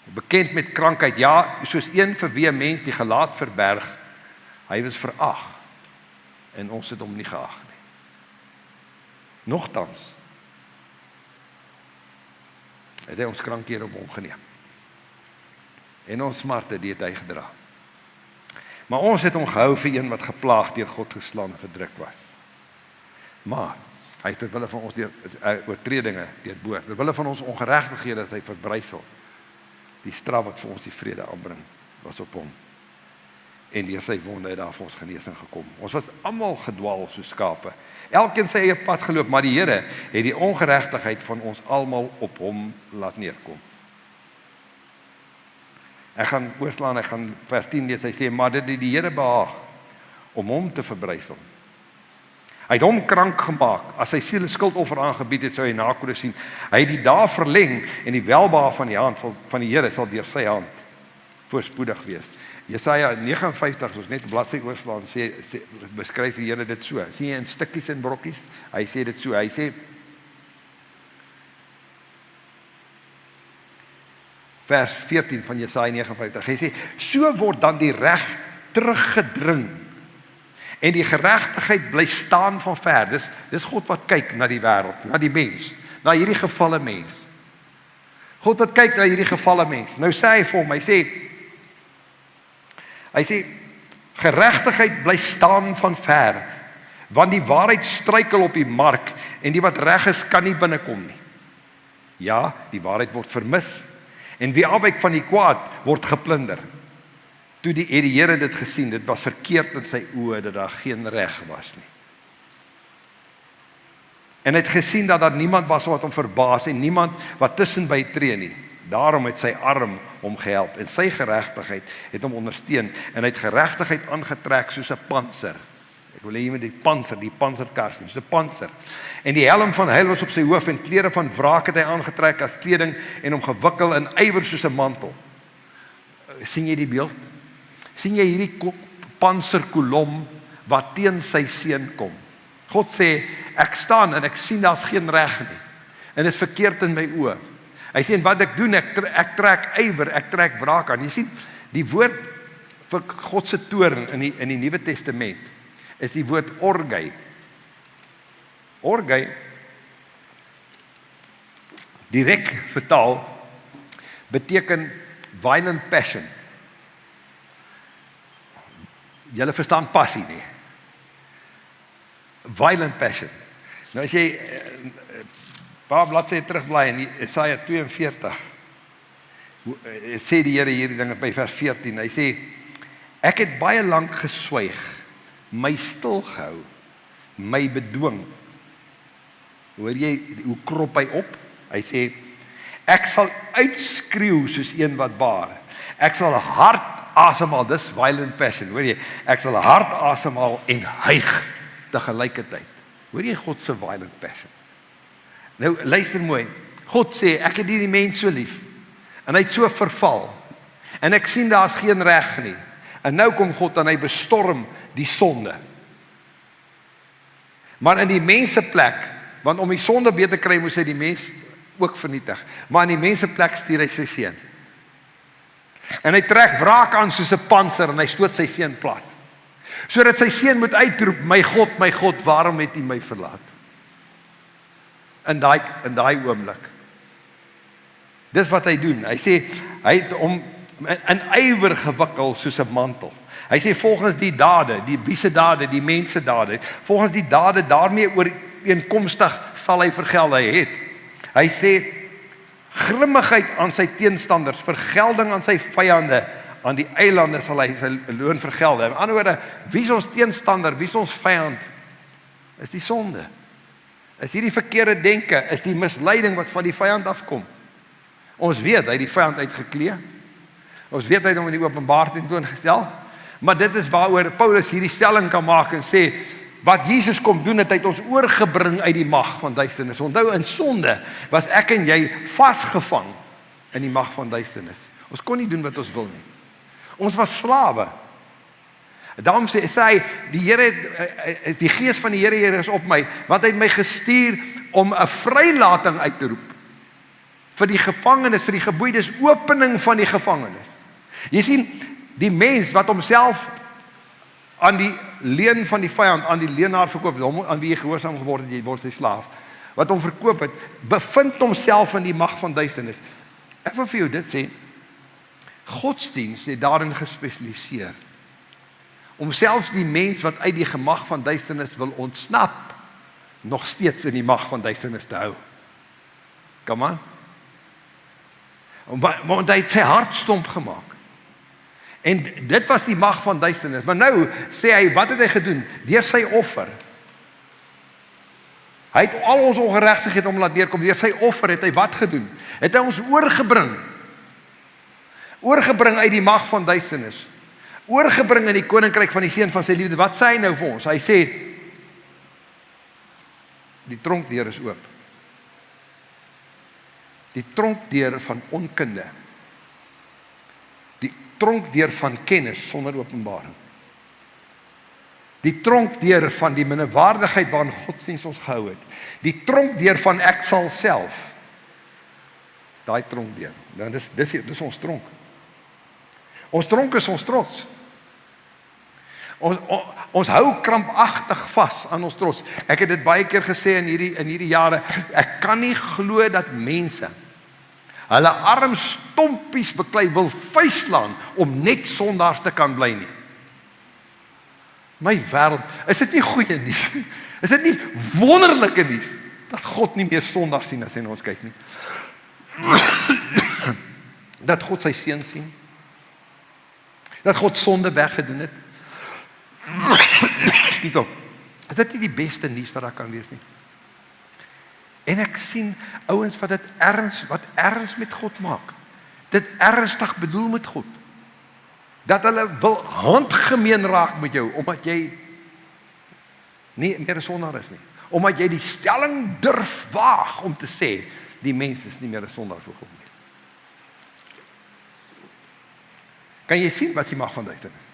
Speaker 1: bekend met krankheid, ja, soos een vir wie 'n mens die gelaat verberg. Hy was verag, en ons het hom nie geag nie. Nogtans het hy ons krankhede op hom geneem, en ons smarte die het hy gedra. Maar ons het hom gehou vir een wat geplaag deur God geslaan en verdruk was. Maar hy het terwille van ons oortredinge deurboor, terwille van ons ongeregtighede het hy verbrysel. Die straf wat vir ons die vrede aanbring, was op hom. En deur sy wonde het daar vir ons genesing gekom. Ons was almal gedwaal soos skape. Elkeen sy eie pad geloop, maar die Here het die ongeregtigheid van ons almal op hom laat neerkom. Ek gaan oorslaan, ek gaan vers 10 lees. Hy sê, maar dit het die Here behaag om hom te verbrysel. Hy het hom krank gemaak. As sy siel 'n skuldoffer aangebied het, sou hy nakode sien. Hy het die dae verleng, en die welbehae van die hand van die Here sal deur sy hand voorspoedig wees. Jesaja 59, as ons net bladsy oorslaan, beskryf die Here dit so. Sien jy in stukkies en brokkies? Hy sê dit so. Hy sê, vers 14 van Jesaja 59, hy sê, so word dan die reg teruggedring, en die geregtigheid bly staan van ver. Dis God wat kyk na die wêreld, na die mens, na hierdie gevalle mens. God wat kyk na hierdie gevalle mens. Nou sê hy vir hom, hy sê, geregtigheid bly staan van ver, want die waarheid struikel op die mark, en die wat reg is, kan nie binnekom nie. Ja, die waarheid word vermis, en wie afwyk van die kwaad, word geplunder. Toe het die Here dit gesien, dit was verkeerd in sy oë, dat daar geen reg was nie. En hy het gesien dat daar niemand was wat hom verbaas, en niemand wat tussenby tree nie. Daarom het sy arm hom gehelp, en sy geregtigheid het hom ondersteun, en hy het geregtigheid aangetrek soos 'n pantser. Ek wil hê jy moet die panserkars, soos 'n pantser. En die helm van heil was op sy hoof, en klere van wraak het hy aangetrek as kleding, en hom gewikkel in ywer soos 'n mantel. Sien jy die beeld? Sien jy hierdie panserkolom wat teen sy seun kom? God sê, ek staan en ek sien daar's geen reg nie, en dit is verkeerd in my oë. Hy sê, wat ek doen, ek trek ywer, ek trek wraak aan. Jy sien, die woord vir God se toorn in die Nuwe Testament is die woord orgai. Orgai, direk vertaal, beteken violent passion. Julle verstaan passie nie. Violent passion. Nou as jy paar bladsye terugblaai in Jesaja 42, sê die Here hierdie ding by vers 14, hy sê, ek het baie lank geswyg, my stil gehou, my bedwing. Hoor jy, hoe krop hy op? Hy sê, ek sal uitskreeu soos een wat baar, ek sal hard asemhaal, dis violent passion, hoor jy, ek sal hard asemhaal en hyg tegelykertyd. Hoor jy God se violent passion? Nou, luister mooi, God sê, ek het die mens so lief, en hy het so verval, en ek sien daar is geen reg nie, en nou kom God en hy bestorm die sonde. Maar in die mense plek, want om die sonde beter te kry, moes hy die mens ook vernietig, maar in die mense plek stuur hy sy seun. En hy trek wraak aan soos 'n pantser, en hy stoot sy seun plat, sodat sy seun moet uitroep, my God, waarom het U my verlaat? In daai oomblik. Dis wat hy doen. Hy sê, hy het hom in ywer gewikkel soos 'n mantel. Hy sê, volgens die dade, die wiese dade, die mense dade, volgens die dade daarmee ooreenkomstig sal hy vergeld, hy het. Hy sê, grimmigheid aan sy teenstanders, vergelding aan sy vyande, aan die eilande sal hy sy loon vergelde. In ander woorde, wie is ons teenstander, wie is ons vyand? Is die sonde. Is hierdie verkeerde denke, is die misleiding wat van die vyand afkom. Ons weet, hy het die vyand uitgeklee. Ons weet, hy het hom in die openbaar tentoongestel. Maar dit is waaroor Paulus hierdie stelling kan maak en sê, wat Jesus kom doen, het hy ons oorgebring uit die mag van duisternis. Onthou, in sonde was ek en jy vasgevang in die mag van duisternis. Ons kon nie doen wat ons wil nie. Ons was slawe. Daarom sê hy, die Here, die gees van die Here is op my, want hy het my gestuur om 'n vrylating uit te roep vir die gevangenes, vir die geboeides, opening van die gevangenes. Jy sien, die mens wat homself aan die leen van die vyand, aan die leenaar verkoop, hom aan wie jy gehoorsaam geword het, jy word sy slaaf, wat hom verkoop het, bevind homself in die mag van duisternis. Ek wil vir jou dit sê, godsdienst het daarin gespesialiseer, om selfs die mens wat uit die gemag van duisternis wil ontsnap, nog steeds in die mag van duisternis te hou. Come on. Want hy het sy hart stomp gemaak. En dit was die mag van duisternis. Maar nou sê hy, wat het hy gedoen? Deur sy offer. Hy het al ons ongeregtigheid om laat deurkom. Deur sy offer het hy wat gedoen? Het hy ons oorgebring. Oorgebring uit die mag van duisternis. Oorgebring in die koninkryk van die seun van sy liefde. Wat sê hy nou vir ons? Hy sê, die tronkdeur is oop. Die tronkdeur van onkunde. Die tronkdeur van kennis sonder openbaring. Die tronkdeur van die minderwaardigheid waarin godsdienst ons gehou het. Die tronkdeur van ek sal self. Daai tronkdeur. Nou, dis ons tronk. Ons tronk is ons trots. Ons hou krampagtig vas aan ons trots. Ek het dit baie keer gesê in hierdie jare, ek kan nie glo dat mense hulle arm stompies beklei wil vuislaan om net sondaars te kan bly nie. My wêreld, is dit nie goeie nuus? Is dit nie wonderlike nuus dat God nie meer sondaars sien as hy na ons kyk nie? Dat God sy seun sien? Dat God sonde weggedoen het? Is dit nie die beste nuus wat daar kan wees nie? En ek sien ouens wat erns met God maak. Dit ernstig bedoel met God. Dat hulle wil handgemeen raak met jou, omdat jy nie meer 'n sondaar is nie. Omdat jy die stelling durf waag om te sê, die mens is nie meer 'n sondaar vir God nie. Kan jy sien wat die mag van duisternis?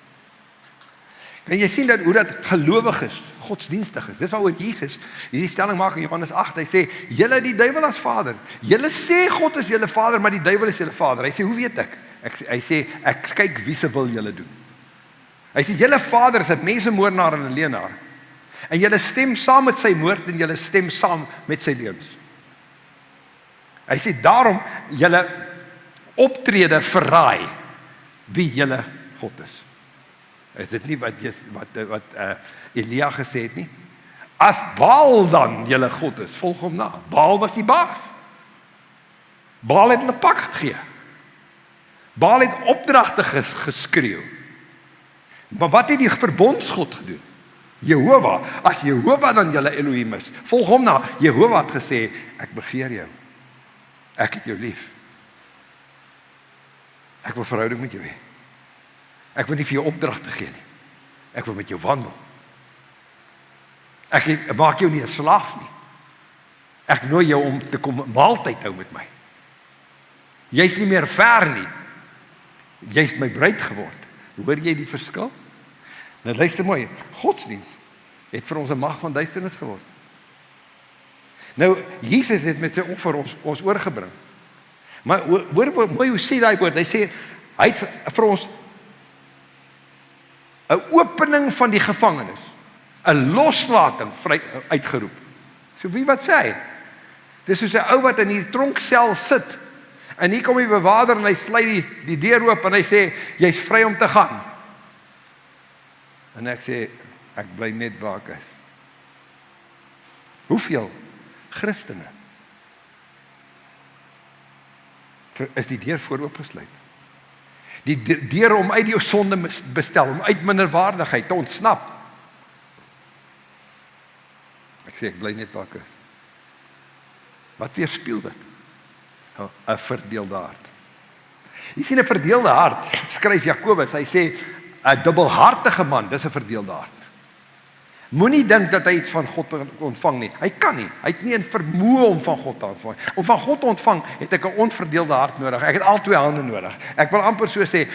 Speaker 1: Kan jy sien dat hoe dat gelowig is, godsdienstig is? Dis waaroor Jesus hierdie stelling maak in Johannes 8. Hy sê, julle die duiwel as vader. Julle sê God is julle vader, maar die duiwel is julle vader. Hy sê, hoe weet ek? Hy sê, ek kyk wie se wil julle doen. Hy sê, julle vader is 'n mensemoordenaar en 'n leenaar. En julle stem saam met sy moord en julle stem saam met sy leuns. Hy sê, daarom julle optrede verraai wie julle God is. Is dit nie wat Elia gesê het nie? As Baal dan julle God is, volg hom na. Baal was die baas. Baal het hulle pak gegee. Baal het opdragte geskreeu. Maar wat het die verbondsgod gedoen? Jehova, as Jehova dan julle Elohim is, volg hom na. Jehova het gesê, ek begeer jou. Ek het jou lief. Ek wil verhouding met jou hê. Ek wil nie vir jou opdragte gee nie. Ek wil met jou wandel. Ek maak jou nie 'n slaaf nie. Ek nooi jou om te kom maaltyd hou met my. Jy's nie meer ver nie. Jy's my bruid geword. Hoor jy die verskil? Nou luister mooi, godsdienst het vir ons 'n mag van duisternis geword. Nou, Jesus het met sy offer ons oorgebring. Maar hoor mooi hoe sê daai woord, hy sê, hy het vir ons 'n opening van die gevangenis, 'n loslating vry uitgeroep. So wie wat sê hy? Dis soos 'n ou wat in die tronksel sit, en hier kom die bewaarder en hy sluit die deur oop en hy sê, jy's vry om te gaan. En ek sê, ek bly net waar ek is. Hoeveel Christene is die deur voor oopgesluit? Die deur om uit die sonde bestel, om uit minderwaardigheid te ontsnap. Ek sê, ek bly net waar ek is. Wat weerspieël dit? 'n verdeelde hart. Jy sien 'n verdeelde hart, skryf Jakobus, hy sê 'n dubbelhartige man, dis 'n verdeelde hart. Moenie dink dat hy iets van God ontvang nie. Hy kan nie. Hy het nie 'n vermoë om van God te ontvang. Om van God te ontvang, het ek 'n onverdeelde hart nodig. Ek het al twee hande nodig. Ek wil amper so sê,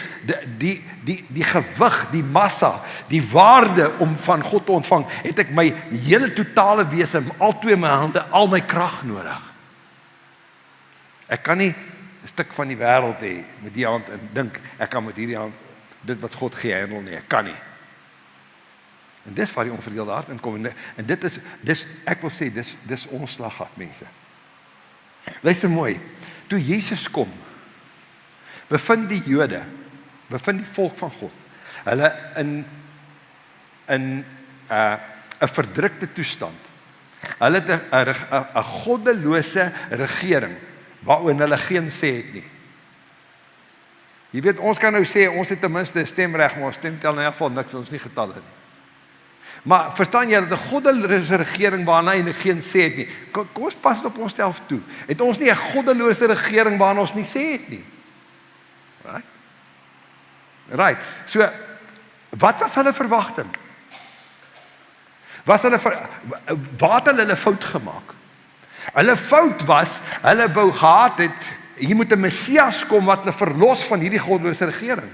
Speaker 1: die gewig, die massa, die waarde om van God te ontvang, het ek my hele totale wese, al twee my hande, al my krag nodig. Ek kan nie 'n stuk van die wêreld hê met die hand en dink ek kan met hierdie hand dit wat God gee handel nie. Ek kan nie. En dis waar die onverdeelde hart inkom en dit is ek wil sê dis onslaggat mense. Luister mooi. Toe Jesus kom, bevind die Jode, bevind die volk van God, hulle in 'n verdrukte toestand. Hulle het 'n goddelose regering waaroor hulle geen sê het nie. Jy weet, ons kan nou sê, ons het ten minste 'n stemreg, maar ons stem tel in elk geval niks, ons nie getal het nie. Maar verstaan jy, dat 'n goddelose regering waarna hy geen sê het nie, kom ons pas dit op onsself toe. Het ons nie 'n goddelose regering waarna ons nie sê het nie? Right. So, wat was hulle verwagting? Waar het hulle fout gemaak? Hulle fout was, hulle wou gehad het, hier moet 'n Messias kom wat hulle verlos van hierdie goddelose regering.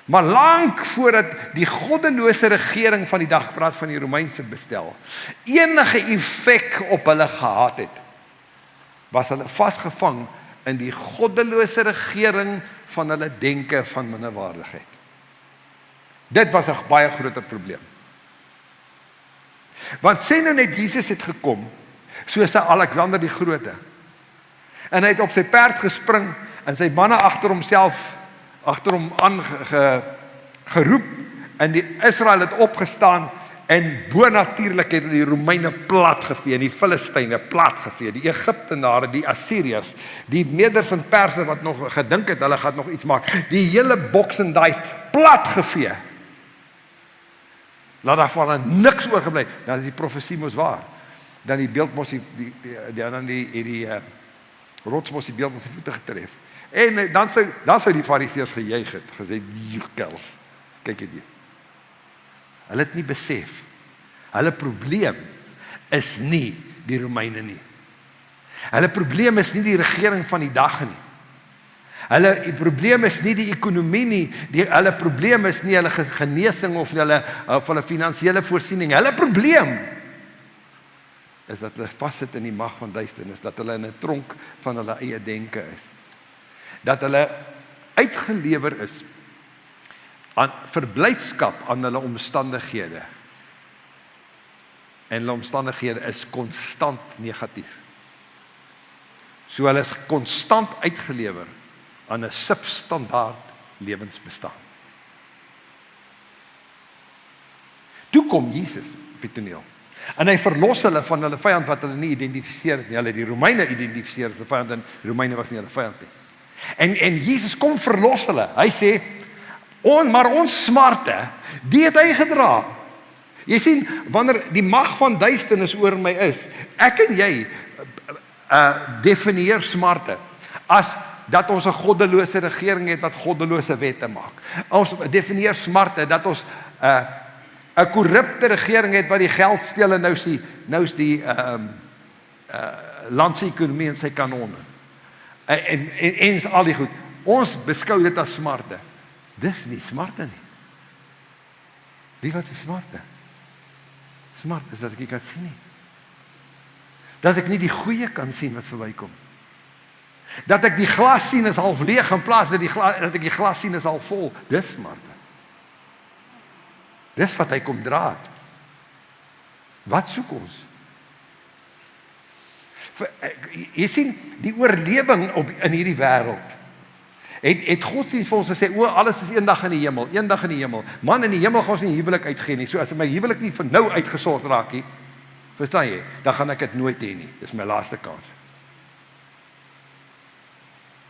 Speaker 1: Maar lank voordat die goddelose regering van die dag, praat van die Romeinse bestel, enige effek op hulle gehad het, was hulle vasgevang in die goddelose regering van hulle denke van minderwaardigheid. Dit was 'n baie groter probleem. Want sê nou net Jesus het gekom, soos 'n Alexander die Grote, en hy het op sy perd gespring en sy manne agter hom geroep, en die Israel het opgestaan en bonatuurlik het die Romeine platgevee, die Filistyne platgevee, die Egiptenare, die Assiriërs, die Meders en Perse wat nog gedink het hulle gaan nog iets maak, die hele boksendais platgevee. Laat daar van niks oorgebly, dan is die profesie mos waar. Dan die beeld mos die rots mos die beeld op sy voete getref. En dan sou die Fariseërs gejuig het, gesê, "Jekels, kyk dit hier." Hulle het nie besef. Hulle probleem is nie die Romeine nie. Hulle probleem is nie die regering van die dag nie. Hulle probleem is nie die ekonomie nie, hulle probleem is nie hulle genesing of hulle finansiële voorsiening. Hulle probleem is dat hulle vassit in die mag van duisternis, dat hulle in 'n tronk van hulle eie denke is. Dat hulle uitgelewer is aan verblydskap aan hulle omstandighede. En hulle omstandighede is konstant negatief. So hulle is konstant uitgelewer aan 'n substandaard lewensbestaan. Toe kom Jesus op die toneel. En hy verlos hulle van hulle vyand wat hulle nie identifiseer het nie. Hulle die Romeine identifiseer as 'n vyand en die Romeine was nie hulle vyand nie. En Jesus kom verlos hulle. Hy sê, maar ons smarte, die het hy gedra. Jy sien, wanneer die mag van duisternis oor my is, ek en jy definieer smarte as dat ons 'n goddelose regering het wat goddelose wette maak. Ons definieer smarte dat ons 'n korrupte regering het wat die geld steel en nou is die landse ekonomie in sy kanonne. En al die goed. Ons beskou dit as smarte. Dis nie smarte nie. Wie wat is smarte? Smart is dat ek nie kan sien nie. Dat ek nie die goeie kan sien wat verbykom. Dat ek die glas sien is half leeg in plaas dat ek die glas sien is half vol. Dis smarte. Dis wat hy kom dra het. Wat soek ons? Jy sien, die oorlewing in hierdie wêreld het godsdienst vir ons gesê, alles is eendag in die hemel, eendag in die hemel. Man, in die hemel gaan ons nie huwelik uitgee nie. So as my huwelik nie vir nou uitgesort raak nie, verstaan jy, dan gaan ek dit nooit hê nie. Dis my laaste kans.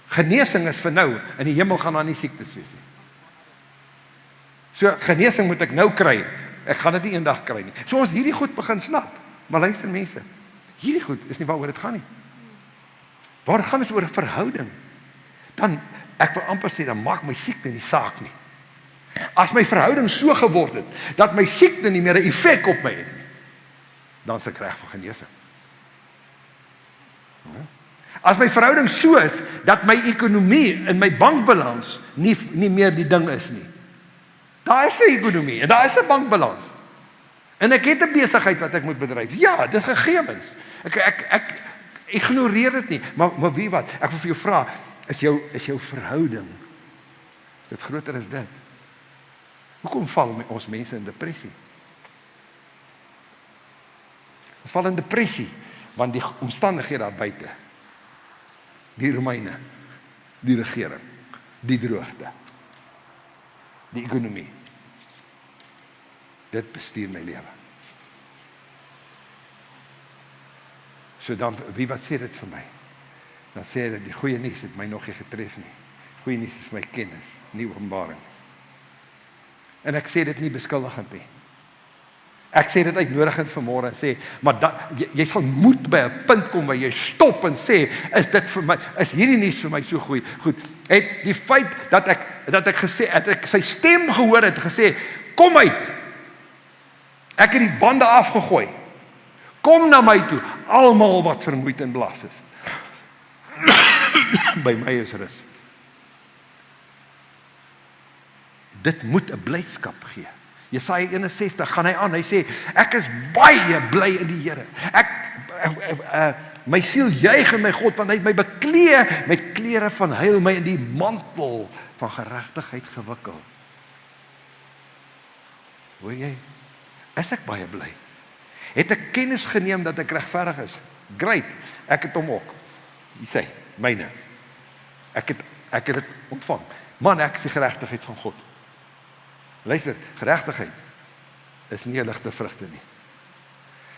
Speaker 1: Genesing is vir nou, in die hemel gaan daar nie siektes wees nie. So, genesing moet ek nou kry. Ek gaan dit nie eendag kry nie. So ons hierdie goed begin snap. Maar luister mense, hierdie goed is nie waaroor dit gaan nie. Waar gaan dit oor 'n verhouding? Dan, ek wil amper sê, dan maak my siekte nie saak nie. As my verhouding so geword het, dat my siekte nie meer 'n effek op my het nie, dan is ek reg vir genesing. As my verhouding so is, dat my ekonomie en my bankbalans nie meer die ding is nie. Daar is 'n ekonomie en daar is 'n bankbalans. En ek het 'n besigheid wat ek moet bedryf. Ja, dis gegewens. Ek ignoreer dit nie. Maar wie wat? Ek wil vir jou vra, is jou verhouding, is dit groter as dit? Hoekom val ons mense in depressie? Ons val in depressie, want die omstandighede daar buite, die Romeine, die regering, die droogte, die ekonomie, dit bestuur my lewe. So dan, wie wat sê dit vir my? Dan sê dit, die goeie nuus het my nog nie getref nie. Goeie nuus is vir my kennis, nie openbaring. En ek sê dit nie beskuldigend nie. Ek sê dit uitnodigend vanmôre en sê, maar jy sal moet by 'n punt kom waar jy stop en sê, is dit vir my, is hierdie nuus vir my so goed? Het die feit dat ek gesê, dat ek sy stem gehoor het, gesê, kom uit. Ek het die bande afgegooi. Kom na my toe, almal wat vermoeid en belas is. By my is rus. Dit moet 'n blydskap gee. Jesaja 61 gaan hy aan, hy sê, ek is baie bly in die Here. My siel juig in my God, want hy het my beklee met klere van heil, my in die mantel van geregtigheid gewikkel. Hoor jy? Is ek baie bly? Het ek kennis geneem dat ek regverdig is? Great, ek het hom ook. Jy sê, myne. Ek het dit ontvang. Man, ek is die geregtigheid van God. Luister, geregtigheid is nie 'n ligte vrugte nie.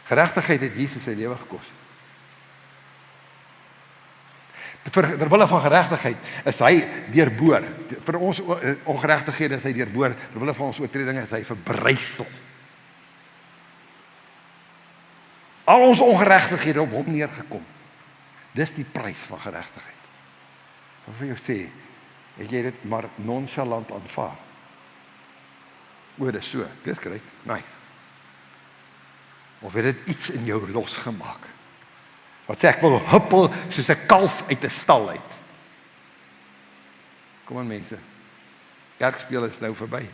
Speaker 1: Geregtigheid het Jesus sy lewe gekos. Terwille van geregtigheid is hy deurboor. Vir ons ongeregtighede is hy deurboor. Terwille van ons oortredinge is hy verbrysel. Al ons ongeregtighede op hom neergekom. Dis die prys van geregtigheid. Wat wil jy sê? Het jy dit maar nonchalant aanvaar? O, dis so. Dis great. Nice. Of het dit iets in jou losgemaak? Wat sê ek wil huppel soos 'n kalf uit 'n stal uit. Kom aan mense. Kerkspeel is nou verby.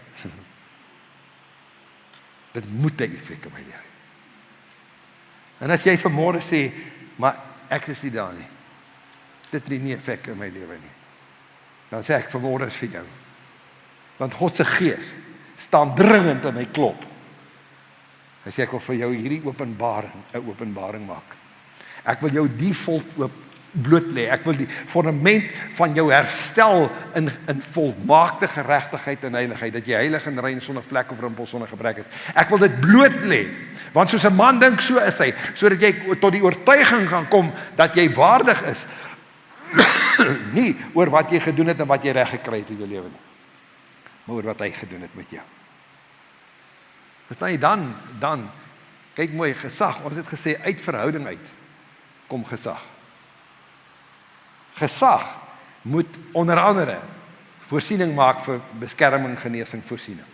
Speaker 1: Dit moet 'n effek op my lewe. En as jy vanmôre sê, maar ek is nie daar nie. Dit het nie effek in my lewe nie. Dan sê ek vanmôre is vir jou. Want God se gees staan dringend in my klop. Hy sê ek wil vir jou hierdie openbaring maak. Ek wil jou default bloot lê. Ek wil die fundament van jou herstel in volmaakte geregtigheid en heiligheid, dat jy heilig en rein sonder vlek of rimpel sonder gebrek is. Ek wil dit bloot lê. Want soos 'n man dink, so is hy, sodat jy tot die oortuiging gaan kom dat jy waardig is. Nie oor wat jy gedoen het en wat jy reg gekry het in jou lewe nie, maar oor wat hy gedoen het met jou. Verstaan jy, dan kyk mooi, gesag, ons het gesê uit verhouding uit kom gesag. Gesag moet onder andere voorsiening maak vir beskerming, genesing, voorsiening.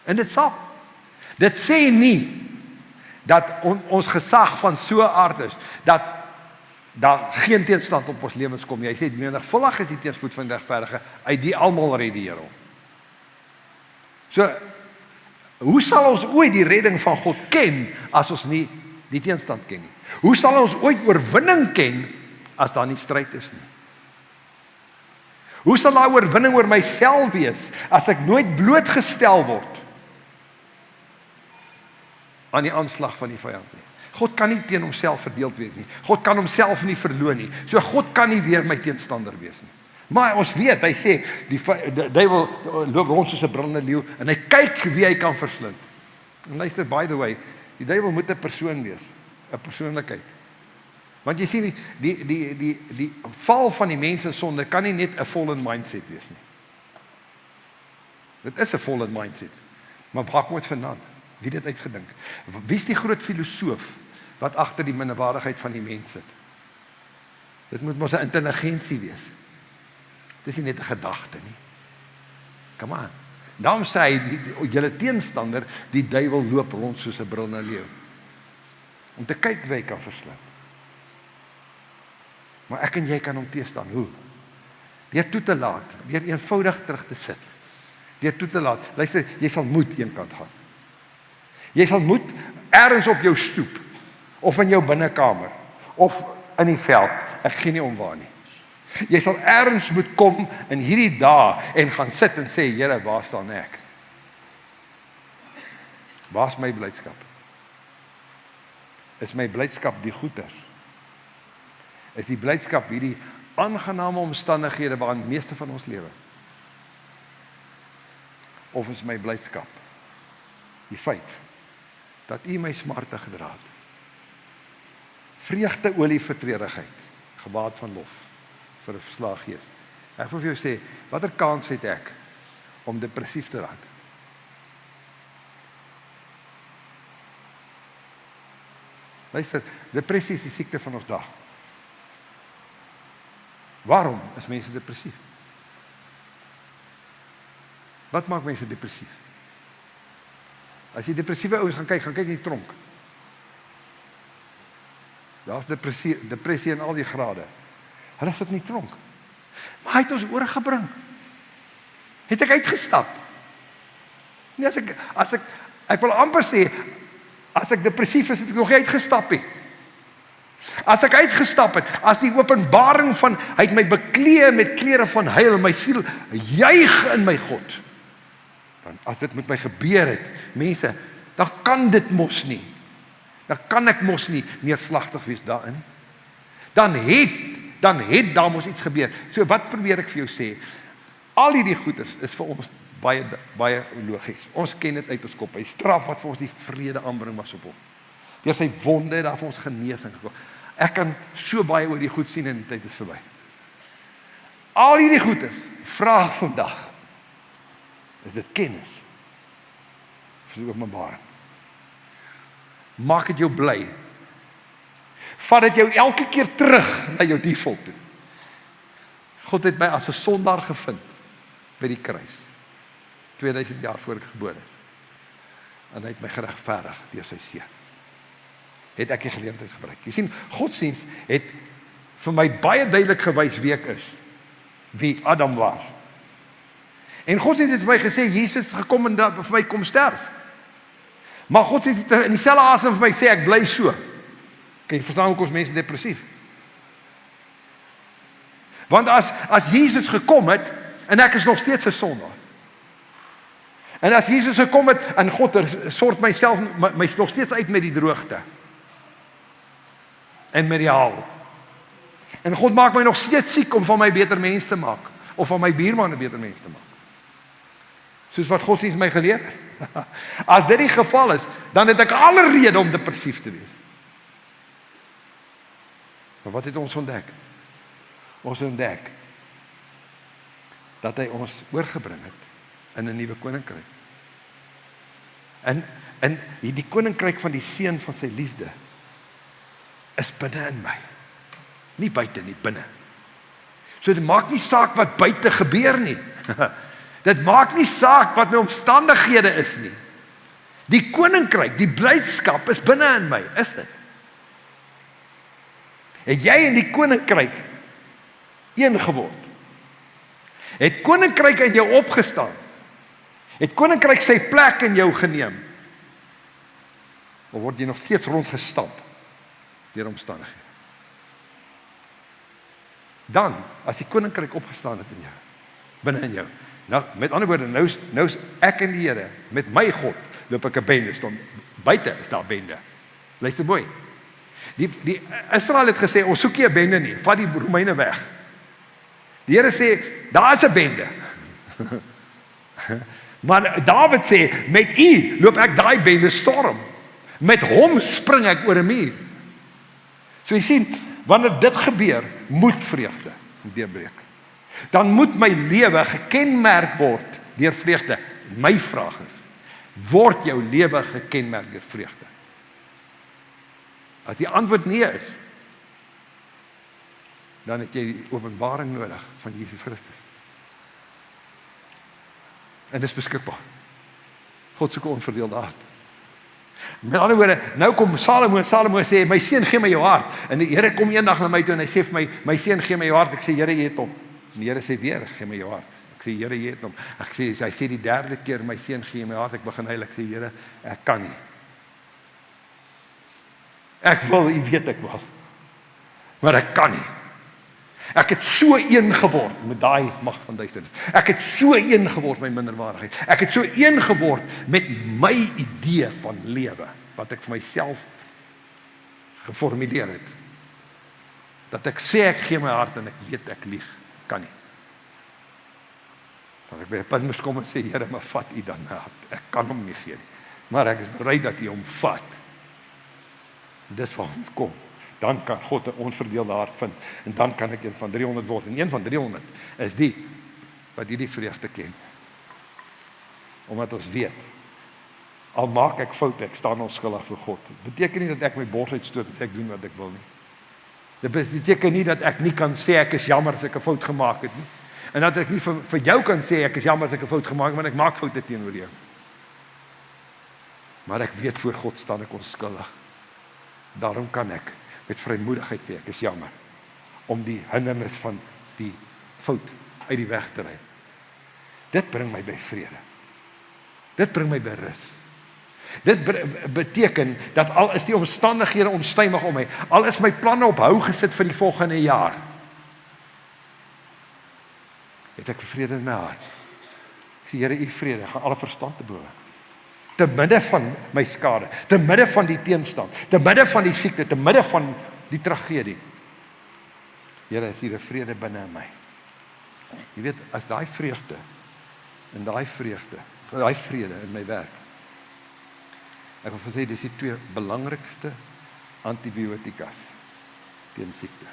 Speaker 1: En dit sal. Dit sê nie dat ons gesag van so 'n aard is, dat daar geen teenstand op ons lewens kom. Hy sê, menigvuldig is die teenspoed van die regverdige, uit die almal red die Here hom. So, hoe sal ons ooit die redding van God ken, as ons nie die teenstand ken nie? Hoe sal ons ooit oorwinning ken, as daar nie stryd is nie? Hoe sal daar oorwinning oor myself wees, as ek nooit blootgestel word aan die aanslag van die vyand nie? God kan nie teen homself verdeeld wees nie. God kan homself nie verloon nie. So God kan nie weer my teenstander wees nie. Maar ons weet, hy sê, die duiwel loop rond soos 'n brullende leeu, en hy kyk wie hy kan verslind. En luister, by the way, die duiwel moet 'n persoon wees, 'n persoonlikheid. Want jy sien, die val van die mens se sonde kan nie net 'n fallen mindset wees nie. Dit is 'n fallen mindset. Maar waar kom dit vandaan? Wie het dit uitgedink? Wie is die groot filosoof wat agter die minderwaardigheid van die mens sit? Dit moet mos 'n intelligensie wees. Dis nie net 'n gedagte nie. Come on. Daarom sê hy, julle teenstander, die duiwel loop rond soos 'n brullende leeu, om te kyk wie hy kan verslind. Maar ek en jy kan hom teestaan. Hoe? Deur toe te laat, deur eenvoudig terug te sit. Deur toe te laat. Luister, jy sal moet eenkant gaan. Jy sal moet ergens op jou stoep, of in jou binnekamer, of in die veld. Ek gee nie om waar nie. Jy sal ergens moet kom in hierdie dae en gaan sit en sê, Here, waar staan ek? Waar is my blydskap? Is my blydskap die goeders? Is die blydskap hierdie aangename omstandighede waarin meeste van ons lewe? Of is my blydskap die feit dat U my smarte gedra het? Vreugde olie vir treurigheid, gebaat van lof vir 'n verslae gees. Ek wil vir jou sê, watter kans het ek om depressief te raak? Luister, depressie is die siekte van ons dag. Waarom is mense depressief? Wat maak mense depressief? As jy depressiewe ouens gaan kyk in die tronk. Daar's depressie in al die grade. Hulle sit in die tronk. Maar hy het ons oorgebring. Het ek uitgestap? Nee, ek wil amper sê, as ek depressief is, het ek nog nie uitgestap nie. As ek uitgestap het, as die openbaring van, hy het my beklee met klere van heil, my siel juig in my God. Want as dit met my gebeur het, mense, dan kan dit mos nie. Dan kan ek mos nie neerslagtig wees daarin. Dan het daar mos iets gebeur. So wat probeer ek vir jou sê? Al hierdie goeders is vir ons baie logies. Ons ken dit uit ons kop. Hy straf wat vir ons die vrede aanbring was op hom. Deur sy wonde het daar vir ons genesing gekom. Ek kan so baie oor die goed sien en die tyd is verby. Al hierdie goeders, vraag vandag, is dit kennis? Of is dit openbaring? Maak dit jou bly. Vat dit jou elke keer terug na jou default toe. God het my as 'n sondaar gevind by die kruis. 2000 jaar voor ek gebore is. En hy het my geregverdig deur sy seun. Het ek die geleentheid gebruik. Jy sien, godsdiens het vir my baie duidelik gewys wie ek is. Wie Adam was. En godsdiens het vir my gesê, Jesus het gekom en dat vir my kom sterf. Maar godsdiens het in dieselfde asem vir my sê, ek bly so. Kan jy verstaan hoekom mense depressief? Want as Jesus gekom het, en ek is nog steeds 'n sondaar. En as Jesus gekom het, en God sort myself, my nog steeds uit met die droogte. En met die haal. En God maak my nog steeds siek om van my beter mens te maak. Of van my buurman 'n beter mens te maak. Soos wat godsdienst my geleer het. As dit die geval is, dan het ek alle rede om depressief te wees. Maar wat het ons ontdek? Ons ontdek dat hy ons oorgebring het in 'n nuwe koninkryk. En die koninkryk van die seun van sy liefde is binne in my. Nie buite nie, binne. So dit maak nie saak wat buite gebeur nie. Dit maak nie saak wat my omstandighede is nie. Die koninkryk, die blydskap is binne in my, is dit? Het jy in die koninkryk een geword? Het koninkryk in jou opgestaan? Het koninkryk sy plek in jou geneem? Of word jy nog steeds rondgestamp deur omstandighede? Dan, as die koninkryk opgestaan het in jou, binne in jou, nou, met ander woorde, nou is ek en die Here, met my God, loop ek 'n bende, staan buite is daar bende. Luister mooi. Die Israel het gesê, ons soek nie 'n bende nie, vat die Romeine weg. Die Here sê, daar is 'n bende. Maar Dawid sê, met U loop ek daai bende storm. Met hom spring ek oor 'n muur. So jy sien, wanneer dit gebeur, moet vreugde deurbreek. Dan moet my lewe gekenmerk word deur vreugde. My vraag is, word jou lewe gekenmerk deur vreugde? As die antwoord nee is, dan het jy die openbaring nodig van Jesus Christus. En dit is beskikbaar. God soek 'n onverdeelde hart. Met ander woorde, nou kom Salomo sê, my seun, gee my jou hart. En die Here kom eendag na my toe en hy sê vir my seun, gee my jou hart. Ek sê, Here, jy het hom. En die Here sê weer, gee my jou hart. Ek sê, Here, jy het hom. Hy sê die derde keer, my seun, gee my hart. Ek begin huil, ek sê, Here, ek kan nie. Ek wil, U weet ek wil. Maar ek kan nie. Ek het so een geword met daai mag van duisternis. Ek het so een geword met my minderwaardigheid. Ek het so een geword met my idee van lewe, wat ek vir myself geformuleer het. Dat ek sê ek gee my hart en ek weet ek lieg. Kan nie. Dat ek by 'n punt moes kom en sê, Here, maar vat U dan my hart. Ek kan hom nie gee nie. Maar ek is bereid dat U hom vat. Dis waar hom kom. Dan kan God 'n onverdeelde hart vind. En dan kan ek een van 300 word. En een van 300 is die wat hierdie vreugde ken. Omdat ons weet, al maak ek foute, ek staan onskuldig voor God. Dit beteken nie dat ek my bors uitstoot en ek doen wat ek wil nie. Dit beteken nie dat ek nie kan sê ek is jammer as ek 'n fout gemaak het nie. En dat ek nie vir jou kan sê ek is jammer as ek 'n fout gemaak het, want ek maak foute teenoor jou. Maar ek weet voor God staan ek onskuldig. Daarom kan ek met vrymoedigheid sê ek is jammer om die hindernis van die fout uit die weg te ry. Dit bring my by vrede. Dit bring my by rus. Dit beteken dat al is die omstandighede onstuimig om my, al is my planne op hou gesit vir die volgende jaar, het ek vrede in my hart. Sê, Here, U vrede gaan alle verstand te bowe. Te midde van my skade, te midde van die teenstand, te midde van die siekte, te midde van die tragedie. Here, is hier 'n vrede binne in my. Jy weet, as daai vreugde en daai vrede in my werk, ek wil sê, dis die twee belangrikste antibiotikas teen siekte.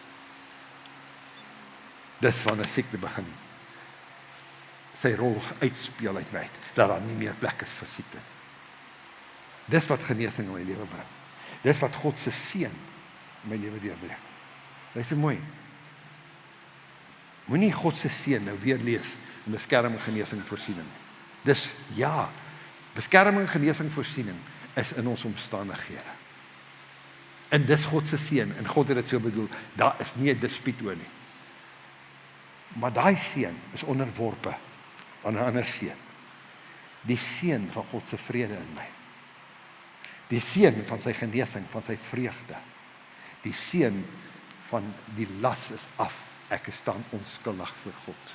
Speaker 1: Dis van 'n siekte begin sy rol uitspeel uit my, dat daar nie meer plek is vir siekte. Dis wat genesing in my lewe bring. Dis wat God se seën in my lewe deurbreek. Luister mooi. Moenie God se seën nou weer lees in beskerming, genesing, voorsiening. Dis ja, beskerming, genesing, voorsiening is in ons omstandighede. En dis God se seën en God het dit so bedoel. Daar is nie 'n dispuut oor nie. Maar daai seën is onderworpe aan 'n ander seën. Die seën van God se vrede in my. Die seën van sy genesing, van sy vreugde. Die seën van die las is af. Ek staan onskuldig voor God.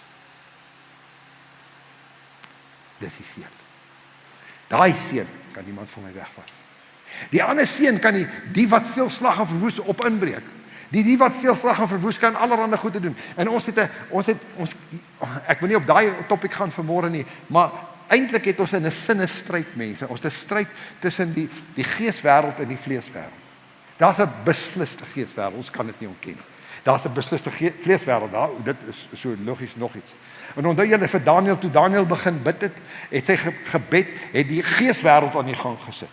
Speaker 1: Dis die seën. Daai seën kan niemand van my wegvat. Die ander seën kan die wat stilslag en verwoes op inbreek. Die wat stilslag en verwoes kan allerhande goede doen. En ons ek wil nie op daai topik gaan vanmôre nie, maar eintlik het ons 'n sinnestryd, mense. Ons het 'n stryd tussen die geeswêreld en die vleeswêreld. Daar's 'n besliste geeswêreld, ons kan dit nie ontken nie. Daar's 'n besliste vleeswêreld daar, dit is so logies nog iets. En onthou julle vir Daniël, toe Daniël begin bid het sy gebed, het die geeswêreld aan die gang gesit.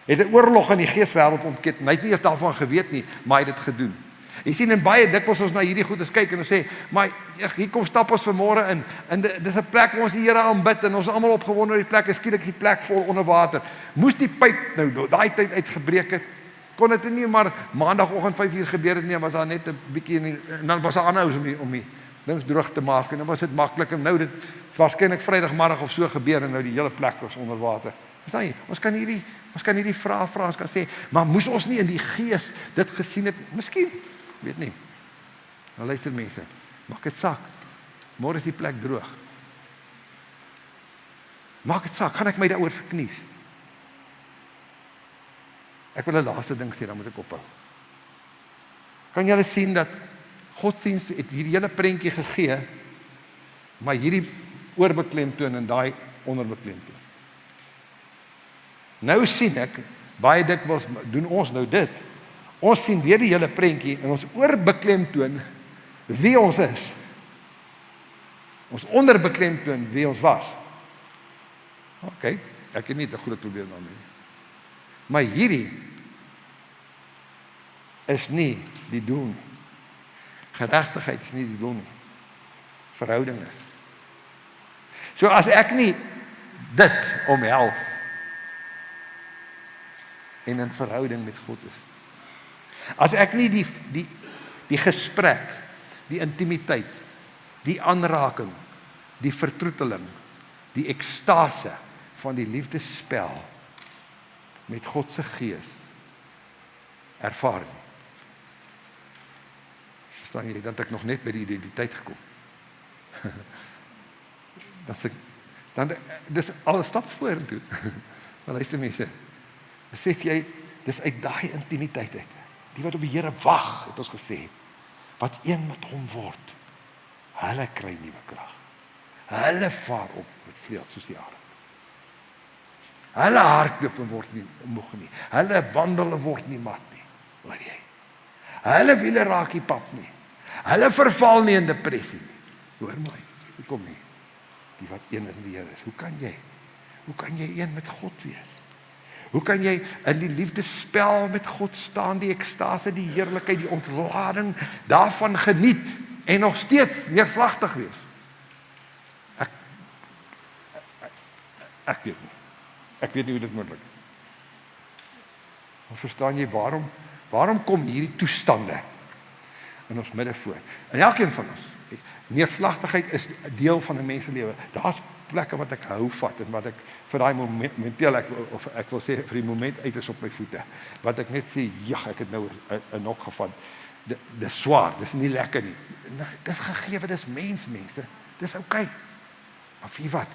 Speaker 1: Het 'n oorlog in die geeswêreld ontketen. Hy het nie eers daarvan geweet nie, maar hy het dit gedoen. Jy sien in baie dikwels ons na hierdie goedes kyk en ons sê, maar hier kom stap ons vanmôre in en dis 'n plek waar ons die Here aanbid en ons is almal opgewonde oor die plek, en skielik is die plek vol onder water. Moes die pyp nou daai tyd uitgebreek het, kon dit nie maar maandagooggend 5:00 gebeur het nie, was daar net 'n bietjie en dan was daar aanhou om die dings droog te maak en dan was dit maklik en nou dit waarskynlik Vrydagmiddag of so gebeur en nou die hele plek was onder water. Verstaan jy? Ons kan hierdie vrae vra, ons kan sê, maar moes ons nie in die gees dit gesien het? Miskien, weet nie. Nou luister mense, maak dit saak. Môre is die plek droog. Maak dit saak, gaan ek my daaroor verknies? Ek wil 'n laaste ding sê, dan moet ek ophou. Kan julle sien dat Godsdienst het hierdie hele prentjie gegee, maar hierdie oorbeklemtoon en daai onderbeklemtoon. Nou sien ek, baie dikwels doen ons nou dit. Ons sien weer die hele prentjie en ons oorbeklemtoon wie ons is. Ons onderbeklemtoon wie ons was. OK, ek het nie 'n groot probleem daarmee. Maar hierdie is nie die doel nie. Geregtigheid is nie die doel nie. Verhouding is. So as ek nie dit omhelp en in verhouding met God is. As ek nie die gesprek, die intimiteit, die aanraking, die vertroeteling, die ekstase van die liefdesspel met God se gees ervaar nie. Verstaan jy, dat ek nog net by die identiteit gekom. Dis al 'n stap vorentoe. Maar luister mense, besef jy, dis uit daai intimiteit uit. Die wat op die Here wag, het ons gesê, wat een met hom word, hulle kry nuwe krag. Hulle vaar op met vleuels soos die arend. Hulle hardloop en word nie moeg nie. Hulle wandel en word nie mat nie. Hoor jy? Hulle wiele raak nie pap nie. Hulle verval nie in depressie nie. Hoor mooi, hoekom nie? Die wat een in die Here is. Hoe kan jy een met God wees? Hoe kan jy in die liefdespel met God staan, die ekstase, die heerlikheid, die ontlading daarvan geniet en nog steeds neerslagtig wees? Ek weet nie. Ek weet nie hoe dit moontlik is. Maar verstaan jy waarom kom hierdie toestande in ons midde voor? En elkeen van ons, neerslagtigheid is deel van 'n mens se lewe. Daar's plekke wat ek hou vat en wat ek vir daai momenteel ek wil sê vir die moment uit is op my voete. Wat ek net sê, ja, ek het nou 'n nok gevat. Dis swaar, dis nie lekker nie. Nou, dis gegee, dis mense. Dis oukei. Maar vir wat?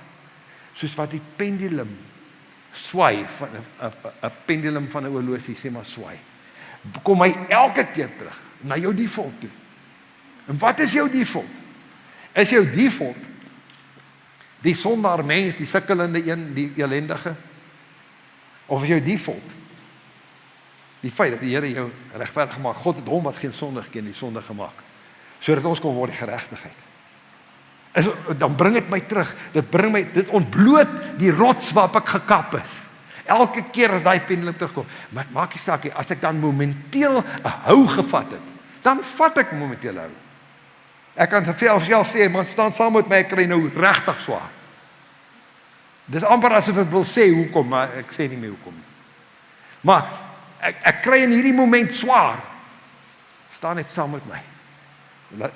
Speaker 1: Soos wat die pendulum swaai van 'n pendulum van 'n horlosie, sê maar swaai. Kom hy elke keer terug na jou default toe. En wat is jou default? Is jou default die sondaar mens, die sukkelende een, die ellendige? Of is jou default die feit dat die Here jou regverdig maak? God het hom wat geen sonde geken, die sonde gemaak, sodat ons kon word die geregtigheid. Dan bring dit my terug, dit ontbloot die rots waarop ek gekap is. Elke keer as daai pendulum terugkom, maar maak nie saak nie, as ek dan momenteel 'n hou gevat het, dan vat ek momenteel hou. Ek kan self sê, man, staan saam met my, ek kry nou regtig swaar. Dis amper asof ek wil sê hoekom, maar ek sê nie meer hoekom nie. Maar ek kry in hierdie moment swaar. Staan net saam met my.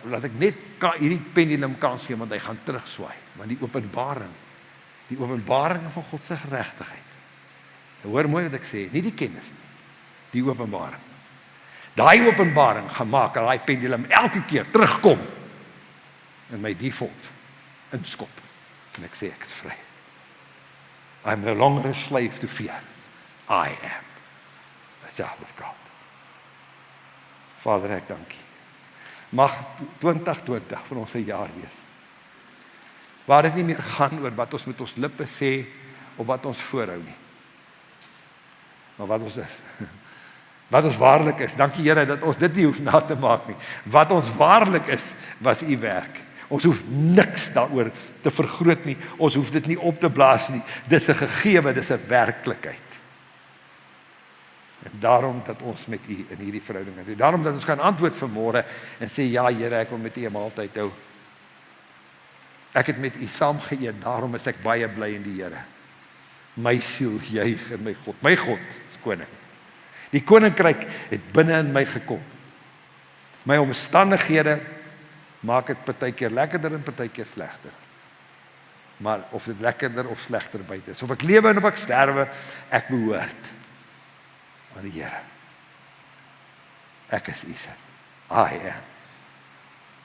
Speaker 1: Laat ek net hierdie pendulum kan sien, want hy gaan terugswaai. Want die openbaring van God se geregtigheid. Hoor mooi wat ek sê, nie die kennis nie, die openbaring. Daai openbaring gaan maak dat daai pendulum elke keer terugkom in my default inskop. En ek sê ek is vry. I'm no longer a slave to fear. I am a child of God. Vader, ek dank U. Mag 2020 vir ons 'n jaar wees, waar dit nie meer gaan oor wat ons met ons lippe sê of wat ons voorhou nie, maar wat ons is. Wat ons waarlik is. Dankie Here dat ons dit nie hoef na te maak nie. Wat ons waarlik is, was U werk. Ons hoef niks daaroor te vergroot nie. Ons hoef dit nie op te blaas nie. Dis 'n gegewe, dis 'n werklikheid. En daarom dat ons met U in hierdie verhouding het. Daarom dat ons kan antwoord vanmôre en sê, ja Here, ek wil met U 'n maaltyd hou. Ek het met U saam geëet, daarom is ek baie bly in die Here. My siel juig in my God. My God is koning. Die koninkryk het binne in my gekom. My omstandighede maak dit partykeer lekkerder en partykeer slegter. Maar of dit lekkerder of slegter buite is, of ek lewe en of ek sterwe, ek behoort aan die Here. Ek is U se. I am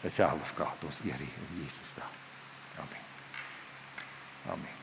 Speaker 1: the child of God. Ons eer U in Jesus naam. Amen. Amen.